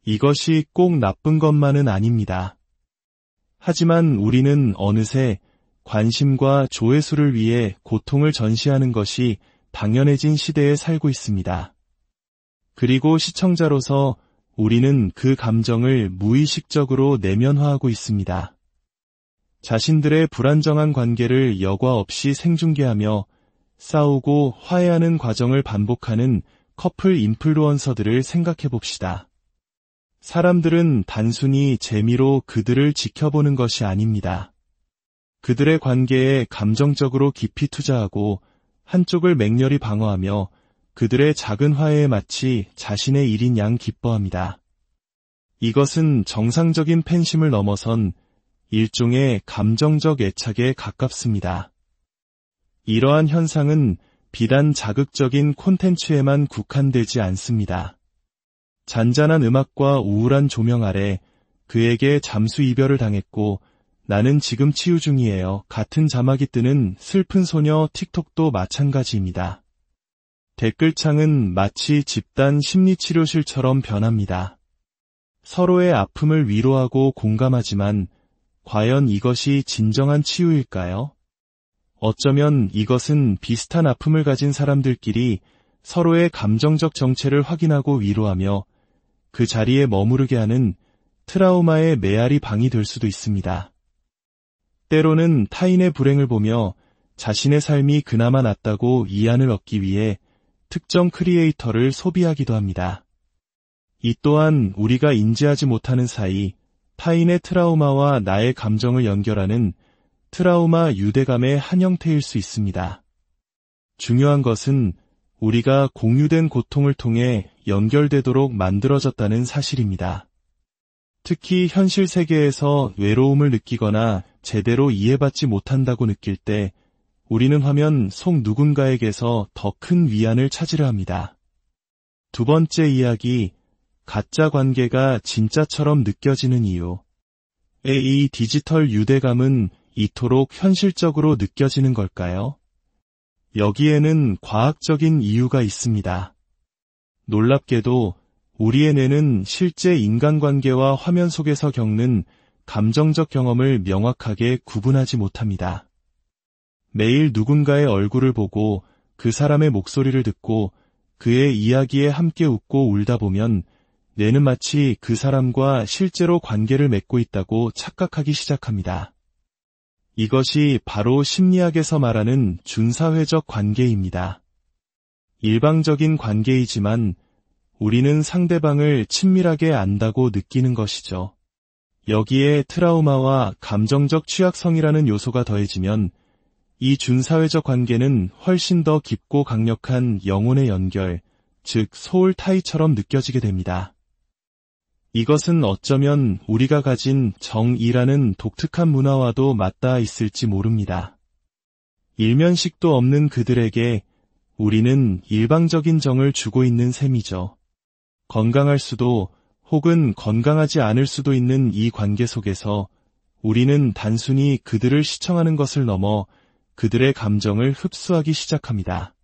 이것이 꼭 나쁜 것만은 아닙니다. 하지만 우리는 어느새 관심과 조회수를 위해 고통을 전시하는 것이 당연해진 시대에 살고 있습니다. 그리고 시청자로서 우리는 그 감정을 무의식적으로 내면화하고 있습니다. 자신들의 불안정한 관계를 여과 없이 생중계하며 싸우고 화해하는 과정을 반복하는 커플 인플루언서들을 생각해봅시다. 사람들은 단순히 재미로 그들을 지켜보는 것이 아닙니다. 그들의 관계에 감정적으로 깊이 투자하고 한쪽을 맹렬히 방어하며 그들의 작은 화해에 마치 자신의 일인 양 기뻐합니다. 이것은 정상적인 팬심을 넘어선 일종의 감정적 애착에 가깝습니다. 이러한 현상은 비단 자극적인 콘텐츠에만 국한되지 않습니다. 잔잔한 음악과 우울한 조명 아래 그에게 잠수 이별을 당했고 나는 지금 치유 중이에요. 같은 자막이 뜨는 슬픈 소녀 틱톡도 마찬가지입니다. 댓글창은 마치 집단 심리치료실처럼 변합니다. 서로의 아픔을 위로하고 공감하지만 과연 이것이 진정한 치유일까요? 어쩌면 이것은 비슷한 아픔을 가진 사람들끼리 서로의 감정적 정체를 확인하고 위로하며 그 자리에 머무르게 하는 트라우마의 메아리 방이 될 수도 있습니다. 때로는 타인의 불행을 보며 자신의 삶이 그나마 낫다고 이안을 얻기 위해 특정 크리에이터를 소비하기도 합니다. 이 또한 우리가 인지하지 못하는 사이 타인의 트라우마와 나의 감정을 연결하는 트라우마 유대감의 한 형태일 수 있습니다. 중요한 것은 우리가 공유된 고통을 통해 연결되도록 만들어졌다는 사실입니다. 특히 현실 세계에서 외로움을 느끼거나 제대로 이해받지 못한다고 느낄 때 우리는 화면 속 누군가에게서 더 큰 위안을 찾으려 합니다. 두 번째 이야기, 가짜 관계가 진짜처럼 느껴지는 이유. 이 디지털 유대감은 이토록 현실적으로 느껴지는 걸까요? 여기에는 과학적인 이유가 있습니다. 놀랍게도 우리의 뇌는 실제 인간관계와 화면 속에서 겪는 감정적 경험을 명확하게 구분하지 못합니다. 매일 누군가의 얼굴을 보고 그 사람의 목소리를 듣고 그의 이야기에 함께 웃고 울다 보면 뇌는 마치 그 사람과 실제로 관계를 맺고 있다고 착각하기 시작합니다. 이것이 바로 심리학에서 말하는 준사회적 관계입니다. 일방적인 관계이지만 우리는 상대방을 친밀하게 안다고 느끼는 것이죠. 여기에 트라우마와 감정적 취약성이라는 요소가 더해지면 이 준사회적 관계는 훨씬 더 깊고 강력한 영혼의 연결, 즉 소울 타이처럼 느껴지게 됩니다. 이것은 어쩌면 우리가 가진 정이라는 독특한 문화와도 맞닿아 있을지 모릅니다. 일면식도 없는 그들에게 우리는 일방적인 정을 주고 있는 셈이죠. 건강할 수도 혹은 건강하지 않을 수도 있는 이 관계 속에서 우리는 단순히 그들을 시청하는 것을 넘어 그들의 감정을 흡수하기 시작합니다.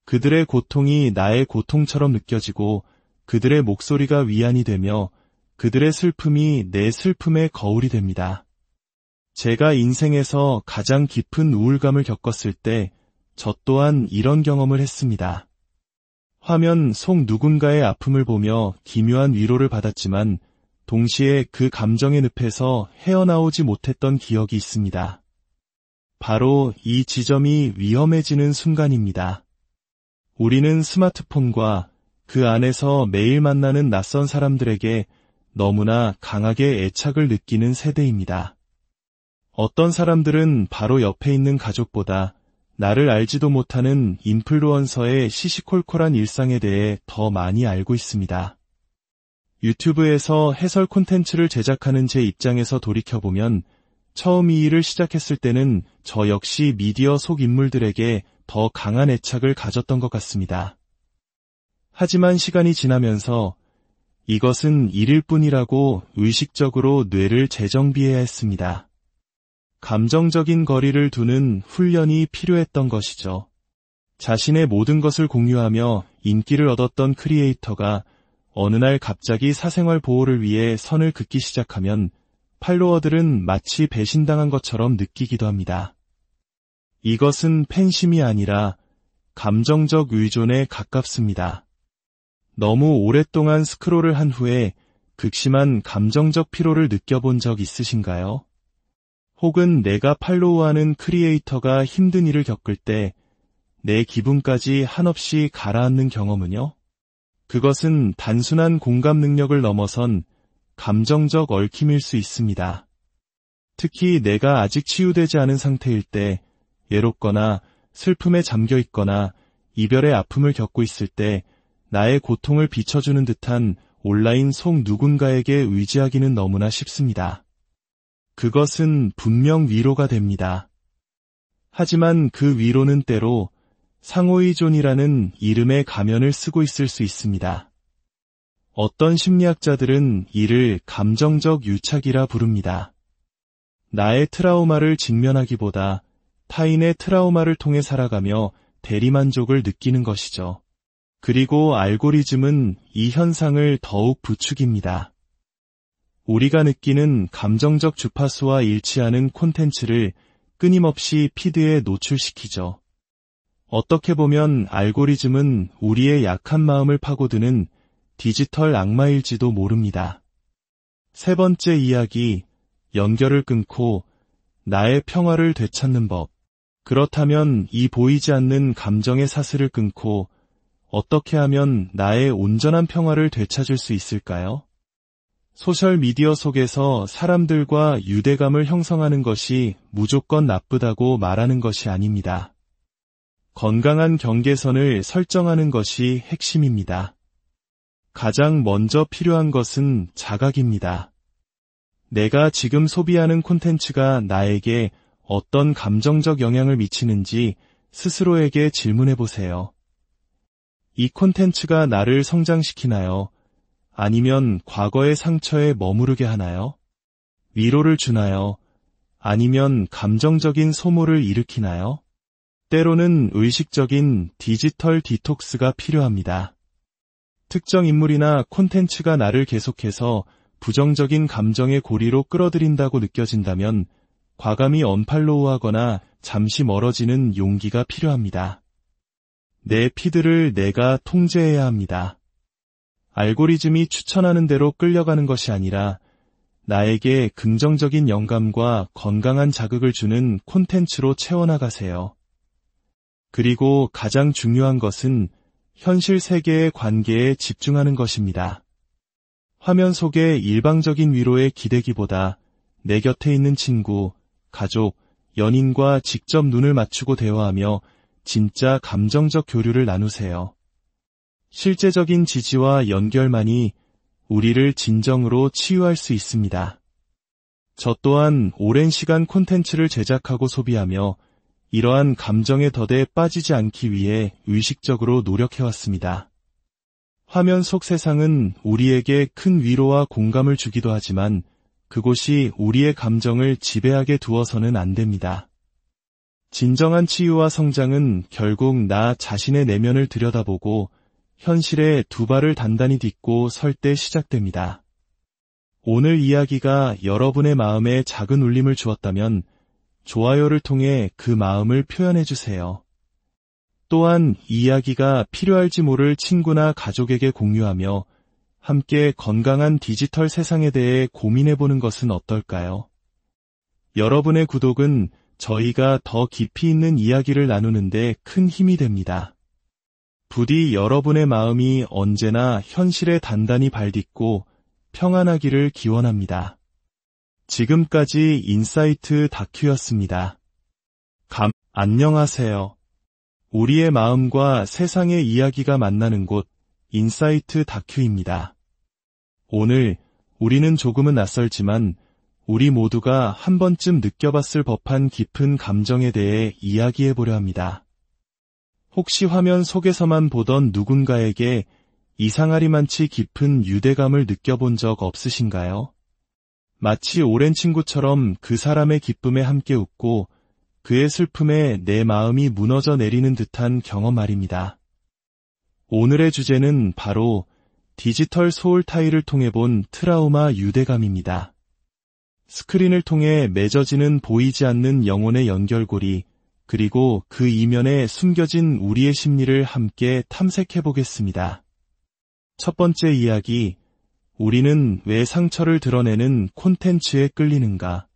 그들의 고통이 나의 고통처럼 느껴지고 그들의 목소리가 위안이 되며 그들의 슬픔이 내 슬픔의 거울이 됩니다. 제가 인생에서 가장 깊은 우울감을 겪었을 때 저 또한 이런 경험을 했습니다. 화면 속 누군가의 아픔을 보며 기묘한 위로를 받았지만 동시에 그 감정의 늪에서 헤어나오지 못했던 기억이 있습니다. 바로 이 지점이 위험해지는 순간입니다. 우리는 스마트폰과 그 안에서 매일 만나는 낯선 사람들에게 너무나 강하게 애착을 느끼는 세대입니다. 어떤 사람들은 바로 옆에 있는 가족보다 나를 알지도 못하는 인플루언서의 시시콜콜한 일상에 대해 더 많이 알고 있습니다. 유튜브에서 해설 콘텐츠를 제작하는 제 입장에서 돌이켜보면 처음 이 일을 시작했을 때는 저 역시 미디어 속 인물들에게 더 강한 애착을 가졌던 것 같습니다. 하지만 시간이 지나면서 이것은 일일 뿐이라고 의식적으로 뇌를 재정비해야 했습니다. 감정적인 거리를 두는 훈련이 필요했던 것이죠. 자신의 모든 것을 공유하며 인기를 얻었던 크리에이터가 어느 날 갑자기 사생활 보호를 위해 선을 긋기 시작하면 팔로워들은 마치 배신당한 것처럼 느끼기도 합니다. 이것은 팬심이 아니라 감정적 의존에 가깝습니다. 너무 오랫동안 스크롤을 한 후에 극심한 감정적 피로를 느껴본 적 있으신가요? 혹은 내가 팔로우하는 크리에이터가 힘든 일을 겪을 때 내 기분까지 한없이 가라앉는 경험은요? 그것은 단순한 공감 능력을 넘어선 감정적 얽힘일 수 있습니다. 특히 내가 아직 치유되지 않은 상태일 때, 외롭거나 슬픔에 잠겨 있거나 이별의 아픔을 겪고 있을 때 나의 고통을 비춰주는 듯한 온라인 속 누군가에게 의지하기는 너무나 쉽습니다. 그것은 분명 위로가 됩니다. 하지만 그 위로는 때로 상호의존이라는 이름의 가면을 쓰고 있을 수 있습니다. 어떤 심리학자들은 이를 감정적 유착이라 부릅니다. 나의 트라우마를 직면하기보다 타인의 트라우마를 통해 살아가며 대리만족을 느끼는 것이죠. 그리고 알고리즘은 이 현상을 더욱 부추깁니다. 우리가 느끼는 감정적 주파수와 일치하는 콘텐츠를 끊임없이 피드에 노출시키죠. 어떻게 보면 알고리즘은 우리의 약한 마음을 파고드는 디지털 악마일지도 모릅니다. 세 번째 이야기, 연결을 끊고 나의 평화를 되찾는 법. 그렇다면 이 보이지 않는 감정의 사슬을 끊고 어떻게 하면 나의 온전한 평화를 되찾을 수 있을까요? 소셜미디어 속에서 사람들과 유대감을 형성하는 것이 무조건 나쁘다고 말하는 것이 아닙니다. 건강한 경계선을 설정하는 것이 핵심입니다. 가장 먼저 필요한 것은 자각입니다. 내가 지금 소비하는 콘텐츠가 나에게 어떤 감정적 영향을 미치는지 스스로에게 질문해 보세요. 이 콘텐츠가 나를 성장시키나요? 아니면 과거의 상처에 머무르게 하나요? 위로를 주나요? 아니면 감정적인 소모를 일으키나요? 때로는 의식적인 디지털 디톡스가 필요합니다. 특정 인물이나 콘텐츠가 나를 계속해서 부정적인 감정의 고리로 끌어들인다고 느껴진다면 과감히 언팔로우하거나 잠시 멀어지는 용기가 필요합니다. 내 피드를 내가 통제해야 합니다. 알고리즘이 추천하는 대로 끌려가는 것이 아니라 나에게 긍정적인 영감과 건강한 자극을 주는 콘텐츠로 채워나가세요. 그리고 가장 중요한 것은 현실 세계의 관계에 집중하는 것입니다. 화면 속의 일방적인 위로에 기대기보다 내 곁에 있는 친구, 가족, 연인과 직접 눈을 맞추고 대화하며 진짜 감정적 교류를 나누세요. 실제적인 지지와 연결만이 우리를 진정으로 치유할 수 있습니다. 저 또한 오랜 시간 콘텐츠를 제작하고 소비하며 이러한 감정의 덫에 빠지지 않기 위해 의식적으로 노력해왔습니다. 화면 속 세상은 우리에게 큰 위로와 공감을 주기도 하지만 그곳이 우리의 감정을 지배하게 두어서는 안 됩니다. 진정한 치유와 성장은 결국 나 자신의 내면을 들여다보고 현실에 두 발을 단단히 딛고 설 때 시작됩니다. 오늘 이야기가 여러분의 마음에 작은 울림을 주었다면 좋아요를 통해 그 마음을 표현해주세요. 또한 이 이야기가 필요할지 모를 친구나 가족에게 공유하며 함께 건강한 디지털 세상에 대해 고민해보는 것은 어떨까요? 여러분의 구독은 저희가 더 깊이 있는 이야기를 나누는데 큰 힘이 됩니다. 부디 여러분의 마음이 언제나 현실에 단단히 발딛고 평안하기를 기원합니다. 지금까지 인사이트 다큐였습니다. 안녕하세요. 우리의 마음과 세상의 이야기가 만나는 곳 인사이트 다큐입니다. 오늘 우리는 조금은 낯설지만 우리 모두가 한 번쯤 느껴봤을 법한 깊은 감정에 대해 이야기해보려 합니다. 혹시 화면 속에서만 보던 누군가에게 이상하리만치 깊은 유대감을 느껴본 적 없으신가요? 마치 오랜 친구처럼 그 사람의 기쁨에 함께 웃고 그의 슬픔에 내 마음이 무너져 내리는 듯한 경험 말입니다. 오늘의 주제는 바로 디지털 소울 타일을 통해 본 트라우마 유대감입니다. 스크린을 통해 맺어지는 보이지 않는 영혼의 연결고리, 그리고 그 이면에 숨겨진 우리의 심리를 함께 탐색해 보겠습니다. 첫 번째 이야기, 우리는 왜 상처를 드러내는 콘텐츠에 끌리는가?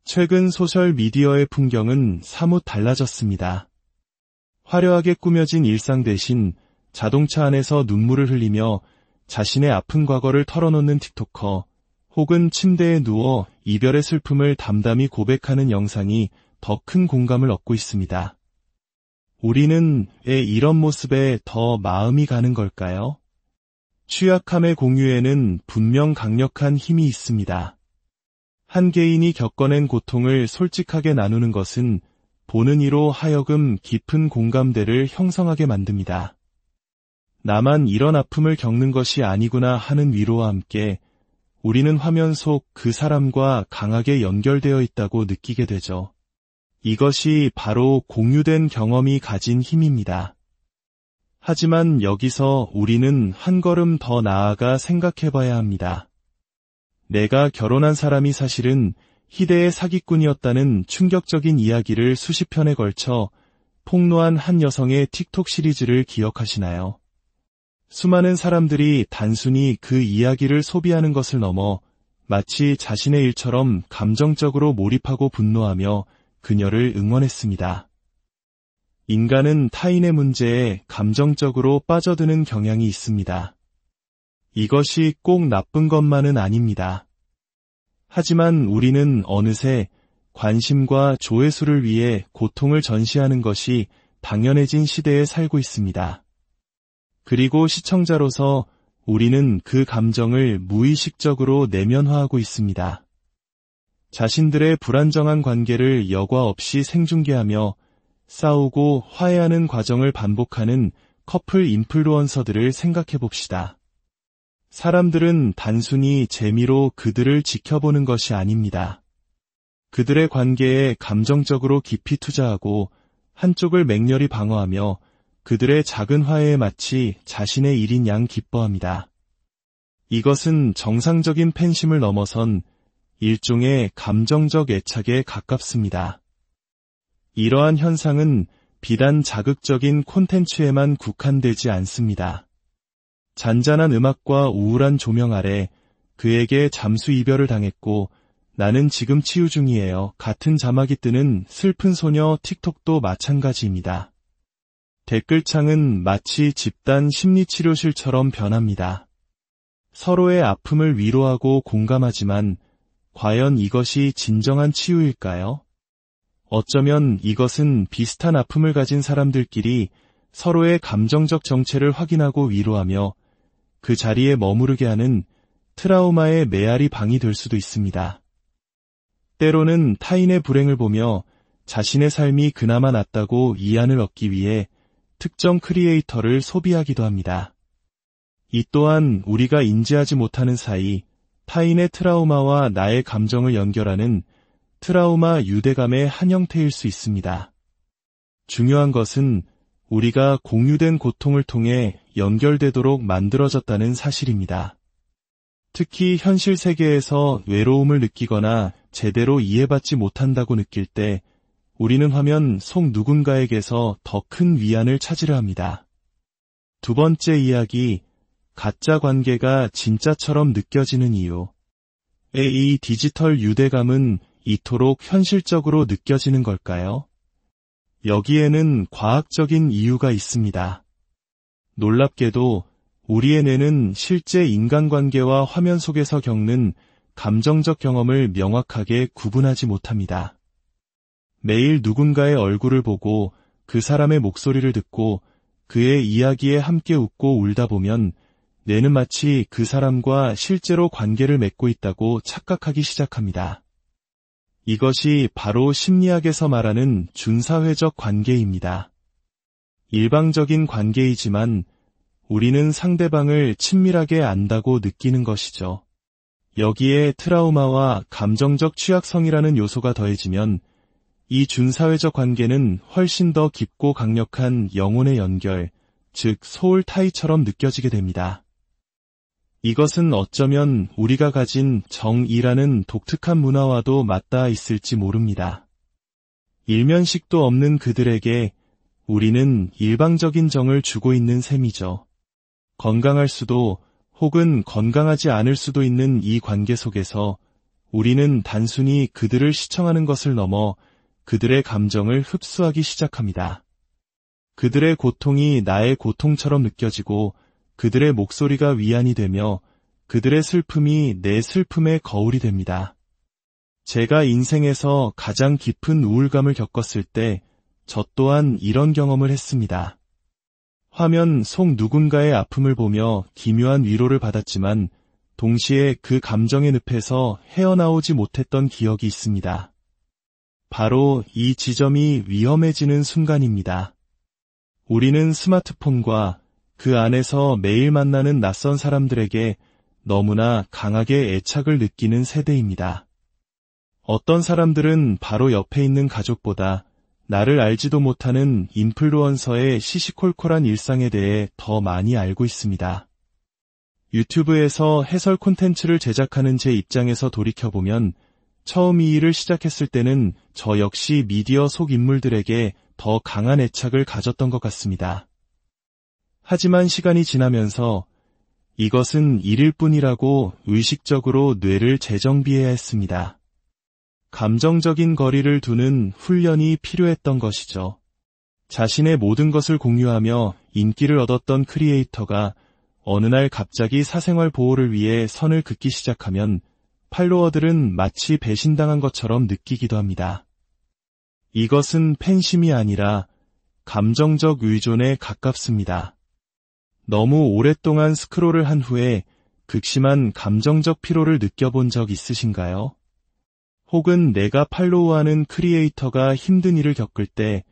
최근 소셜미디어의 풍경은 사뭇 달라졌습니다. 화려하게 꾸며진 일상 대신 자동차 안에서 눈물을 흘리며 자신의 아픈 과거를 털어놓는 틱토커, 혹은 침대에 누워 이별의 슬픔을 담담히 고백하는 영상이 더 큰 공감을 얻고 있습니다. 우리는 왜 이런 모습에 더 마음이 가는 걸까요? 취약함의 공유에는 분명 강력한 힘이 있습니다. 한 개인이 겪어낸 고통을 솔직하게 나누는 것은 보는 이로 하여금 깊은 공감대를 형성하게 만듭니다. 나만 이런 아픔을 겪는 것이 아니구나 하는 위로와 함께 우리는 화면 속 그 사람과 강하게 연결되어 있다고 느끼게 되죠. 이것이 바로 공유된 경험이 가진 힘입니다. 하지만 여기서 우리는 한 걸음 더 나아가 생각해봐야 합니다. 내가 결혼한 사람이 사실은 희대의 사기꾼이었다는 충격적인 이야기를 수십 편에 걸쳐 폭로한 한 여성의 틱톡 시리즈를 기억하시나요? 수많은 사람들이 단순히 그 이야기를 소비하는 것을 넘어 마치 자신의 일처럼 감정적으로 몰입하고 분노하며 그녀를 응원했습니다. 인간은 타인의 문제에 감정적으로 빠져드는 경향이 있습니다. 이것이 꼭 나쁜 것만은 아닙니다. 하지만 우리는 어느새 관심과 조회수를 위해 고통을 전시하는 것이 당연해진 시대에 살고 있습니다. 그리고 시청자로서 우리는 그 감정을 무의식적으로 내면화하고 있습니다. 자신들의 불안정한 관계를 여과 없이 생중계하며 싸우고 화해하는 과정을 반복하는 커플 인플루언서들을 생각해봅시다. 사람들은 단순히 재미로 그들을 지켜보는 것이 아닙니다. 그들의 관계에 감정적으로 깊이 투자하고 한쪽을 맹렬히 방어하며 그들의 작은 화해에 마치 자신의 일인 양 기뻐합니다. 이것은 정상적인 팬심을 넘어선 일종의 감정적 애착에 가깝습니다. 이러한 현상은 비단 자극적인 콘텐츠에만 국한되지 않습니다. 잔잔한 음악과 우울한 조명 아래 그에게 잠수 이별을 당했고 나는 지금 치유 중이에요. 같은 자막이 뜨는 슬픈 소녀 틱톡도 마찬가지입니다. 댓글창은 마치 집단 심리치료실처럼 변합니다. 서로의 아픔을 위로하고 공감하지만 과연 이것이 진정한 치유일까요? 어쩌면 이것은 비슷한 아픔을 가진 사람들끼리 서로의 감정적 정체를 확인하고 위로하며 그 자리에 머무르게 하는 트라우마의 메아리 방이 될 수도 있습니다. 때로는 타인의 불행을 보며 자신의 삶이 그나마 낫다고 이안을 얻기 위해 특정 크리에이터를 소비하기도 합니다. 이 또한 우리가 인지하지 못하는 사이 타인의 트라우마와 나의 감정을 연결하는 트라우마 유대감의 한 형태일 수 있습니다. 중요한 것은 우리가 공유된 고통을 통해 연결되도록 만들어졌다는 사실입니다. 특히 현실 세계에서 외로움을 느끼거나 제대로 이해받지 못한다고 느낄 때 우리는 화면 속 누군가에게서 더 큰 위안을 찾으려 합니다. 두 번째 이야기, 가짜 관계가 진짜처럼 느껴지는 이유. 이 디지털 유대감은 이토록 현실적으로 느껴지는 걸까요? 여기에는 과학적인 이유가 있습니다. 놀랍게도 우리의 뇌는 실제 인간관계와 화면 속에서 겪는 감정적 경험을 명확하게 구분하지 못합니다. 매일 누군가의 얼굴을 보고 그 사람의 목소리를 듣고 그의 이야기에 함께 웃고 울다 보면 뇌는 마치 그 사람과 실제로 관계를 맺고 있다고 착각하기 시작합니다. 이것이 바로 심리학에서 말하는 준사회적 관계입니다. 일방적인 관계이지만 우리는 상대방을 친밀하게 안다고 느끼는 것이죠. 여기에 트라우마와 감정적 취약성이라는 요소가 더해지면 이 준사회적 관계는 훨씬 더 깊고 강력한 영혼의 연결, 즉 소울 타이처럼 느껴지게 됩니다. 이것은 어쩌면 우리가 가진 정이라는 독특한 문화와도 맞닿아 있을지 모릅니다. 일면식도 없는 그들에게 우리는 일방적인 정을 주고 있는 셈이죠. 건강할 수도 혹은 건강하지 않을 수도 있는 이 관계 속에서 우리는 단순히 그들을 시청하는 것을 넘어 그들의 감정을 흡수하기 시작합니다. 그들의 고통이 나의 고통처럼 느껴지고 그들의 목소리가 위안이 되며 그들의 슬픔이 내 슬픔의 거울이 됩니다. 제가 인생에서 가장 깊은 우울감을 겪었을 때 저 또한 이런 경험을 했습니다. 화면 속 누군가의 아픔을 보며 기묘한 위로를 받았지만 동시에 그 감정의 늪에서 헤어나오지 못했던 기억이 있습니다. 바로 이 지점이 위험해지는 순간입니다. 우리는 스마트폰과 그 안에서 매일 만나는 낯선 사람들에게 너무나 강하게 애착을 느끼는 세대입니다. 어떤 사람들은 바로 옆에 있는 가족보다 나를 알지도 못하는 인플루언서의 시시콜콜한 일상에 대해 더 많이 알고 있습니다. 유튜브에서 해설 콘텐츠를 제작하는 제 입장에서 돌이켜보면 처음 이 일을 시작했을 때는 저 역시 미디어 속 인물들에게 더 강한 애착을 가졌던 것 같습니다. 하지만 시간이 지나면서 이것은 일일 뿐이라고 의식적으로 뇌를 재정비해야 했습니다. 감정적인 거리를 두는 훈련이 필요했던 것이죠. 자신의 모든 것을 공유하며 인기를 얻었던 크리에이터가 어느 날 갑자기 사생활 보호를 위해 선을 긋기 시작하면 팔로워들은 마치 배신당한 것처럼 느끼기도 합니다. 이것은 팬심이 아니라 감정적 의존에 가깝습니다. 너무 오랫동안 스크롤을 한 후에 극심한 감정적 피로를 느껴본 적 있으신가요? 혹은 내가 팔로우하는 크리에이터가 힘든 일을 겪을 때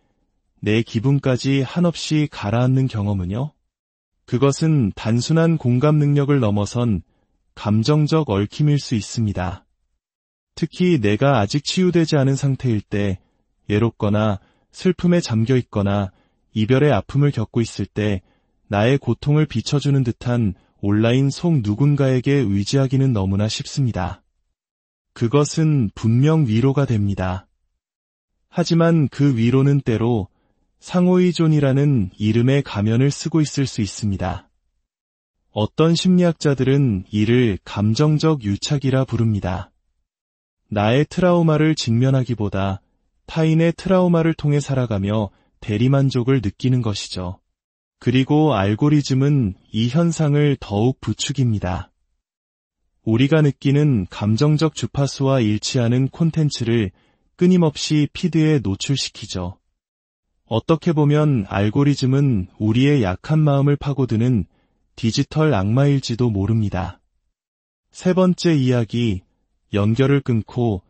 내 기분까지 한없이 가라앉는 경험은요? 그것은 단순한 공감 능력을 넘어선 감정적 얽힘일 수 있습니다. 특히 내가 아직 치유되지 않은 상태일 때, 외롭거나 슬픔에 잠겨 있거나 이별의 아픔을 겪고 있을 때 나의 고통을 비춰주는 듯한 온라인 속 누군가에게 의지하기는 너무나 쉽습니다. 그것은 분명 위로가 됩니다. 하지만 그 위로는 때로 상호의존이라는 이름의 가면을 쓰고 있을 수 있습니다. 어떤 심리학자들은 이를 감정적 유착이라 부릅니다. 나의 트라우마를 직면하기보다 타인의 트라우마를 통해 살아가며 대리만족을 느끼는 것이죠. 그리고 알고리즘은 이 현상을 더욱 부추깁니다. 우리가 느끼는 감정적 주파수와 일치하는 콘텐츠를 끊임없이 피드에 노출시키죠. 어떻게 보면 알고리즘은 우리의 약한 마음을 파고드는 디지털 악마일지도 모릅니다. 세 번째 이야기, 연결을 끊고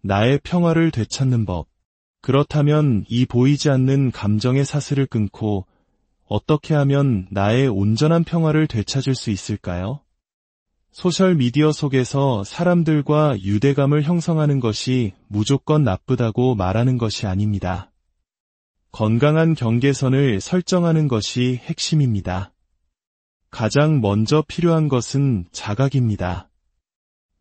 나의 평화를 되찾는 법. 그렇다면 이 보이지 않는 감정의 사슬을 끊고 어떻게 하면 나의 온전한 평화를 되찾을 수 있을까요? 소셜미디어 속에서 사람들과 유대감을 형성하는 것이 무조건 나쁘다고 말하는 것이 아닙니다. 건강한 경계선을 설정하는 것이 핵심입니다. 가장 먼저 필요한 것은 자각입니다.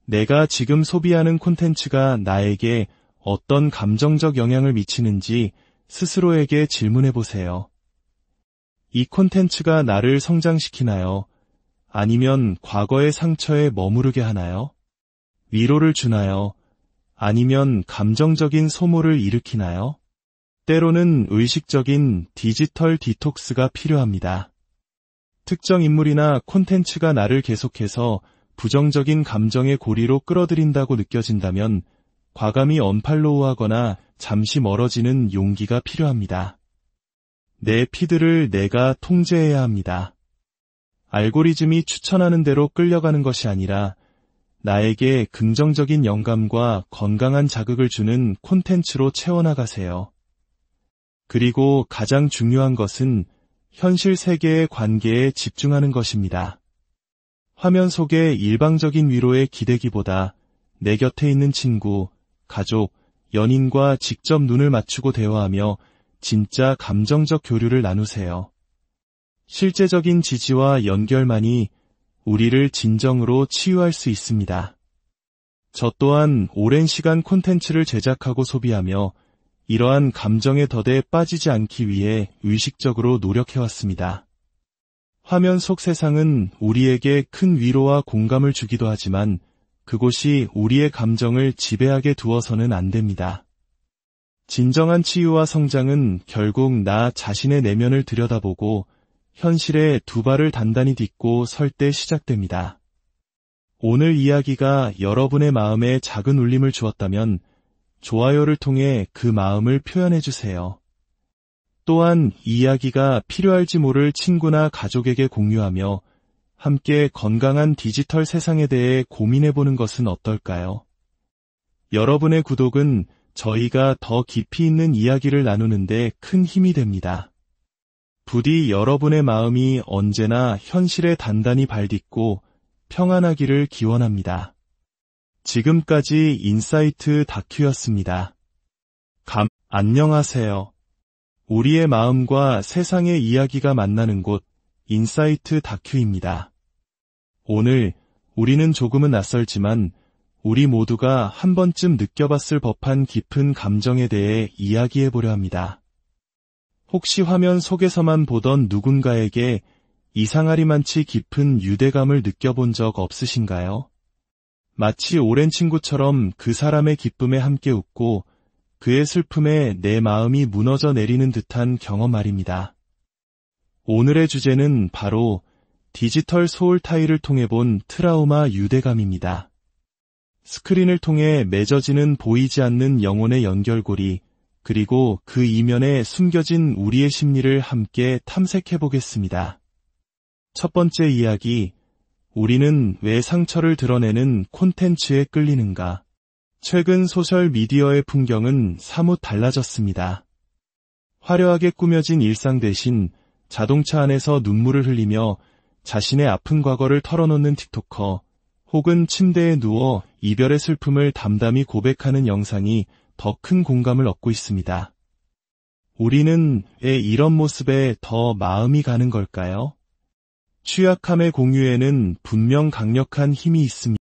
내가 지금 소비하는 콘텐츠가 나에게 어떤 감정적 영향을 미치는지 스스로에게 질문해 보세요. 이 콘텐츠가 나를 성장시키나요? 아니면 과거의 상처에 머무르게 하나요? 위로를 주나요? 아니면 감정적인 소모를 일으키나요? 때로는 의식적인 디지털 디톡스가 필요합니다. 특정 인물이나 콘텐츠가 나를 계속해서 부정적인 감정의 고리로 끌어들인다고 느껴진다면 과감히 언팔로우하거나 잠시 멀어지는 용기가 필요합니다. 내 피드를 내가 통제해야 합니다. 알고리즘이 추천하는 대로 끌려가는 것이 아니라 나에게 긍정적인 영감과 건강한 자극을 주는 콘텐츠로 채워나가세요. 그리고 가장 중요한 것은 현실 세계의 관계에 집중하는 것입니다. 화면 속의 일방적인 위로에 기대기보다 내 곁에 있는 친구, 가족, 연인과 직접 눈을 맞추고 대화하며 진짜 감정적 교류를 나누세요. 실제적인 지지와 연결만이 우리를 진정으로 치유할 수 있습니다. 저 또한 오랜 시간 콘텐츠를 제작하고 소비하며 이러한 감정의 덫에 빠지지 않기 위해 의식적으로 노력해왔습니다. 화면 속 세상은 우리에게 큰 위로와 공감을 주기도 하지만 그곳이 우리의 감정을 지배하게 두어서는 안 됩니다. 진정한 치유와 성장은 결국 나 자신의 내면을 들여다보고 현실에 두 발을 단단히 딛고 설 때 시작됩니다. 오늘 이야기가 여러분의 마음에 작은 울림을 주었다면 좋아요를 통해 그 마음을 표현해주세요. 또한 이 이야기가 필요할지 모를 친구나 가족에게 공유하며 함께 건강한 디지털 세상에 대해 고민해보는 것은 어떨까요? 여러분의 구독은 저희가 더 깊이 있는 이야기를 나누는데 큰 힘이 됩니다. 부디 여러분의 마음이 언제나 현실에 단단히 발딛고 평안하기를 기원합니다. 지금까지 인사이트 다큐였습니다. 안녕하세요. 우리의 마음과 세상의 이야기가 만나는 곳 인사이트 다큐입니다. 오늘 우리는 조금은 낯설지만 우리 모두가 한 번쯤 느껴봤을 법한 깊은 감정에 대해 이야기해보려 합니다. 혹시 화면 속에서만 보던 누군가에게 이상하리만치 깊은 유대감을 느껴본 적 없으신가요? 마치 오랜 친구처럼 그 사람의 기쁨에 함께 웃고 그의 슬픔에 내 마음이 무너져 내리는 듯한 경험 말입니다. 오늘의 주제는 바로 디지털 소울 타일을 통해 본 트라우마 유대감입니다. 스크린을 통해 맺어지는 보이지 않는 영혼의 연결고리, 그리고 그 이면에 숨겨진 우리의 심리를 함께 탐색해 보겠습니다. 첫 번째 이야기, 우리는 왜 상처를 드러내는 콘텐츠에 끌리는가? 최근 소셜미디어의 풍경은 사뭇 달라졌습니다. 화려하게 꾸며진 일상 대신 자동차 안에서 눈물을 흘리며 자신의 아픈 과거를 털어놓는 틱토커, 혹은 침대에 누워 이별의 슬픔을 담담히 고백하는 영상이 더 큰 공감을 얻고 있습니다. 우리는 왜 이런 모습에 더 마음이 가는 걸까요? 취약함의 공유에는 분명 강력한 힘이 있습니다.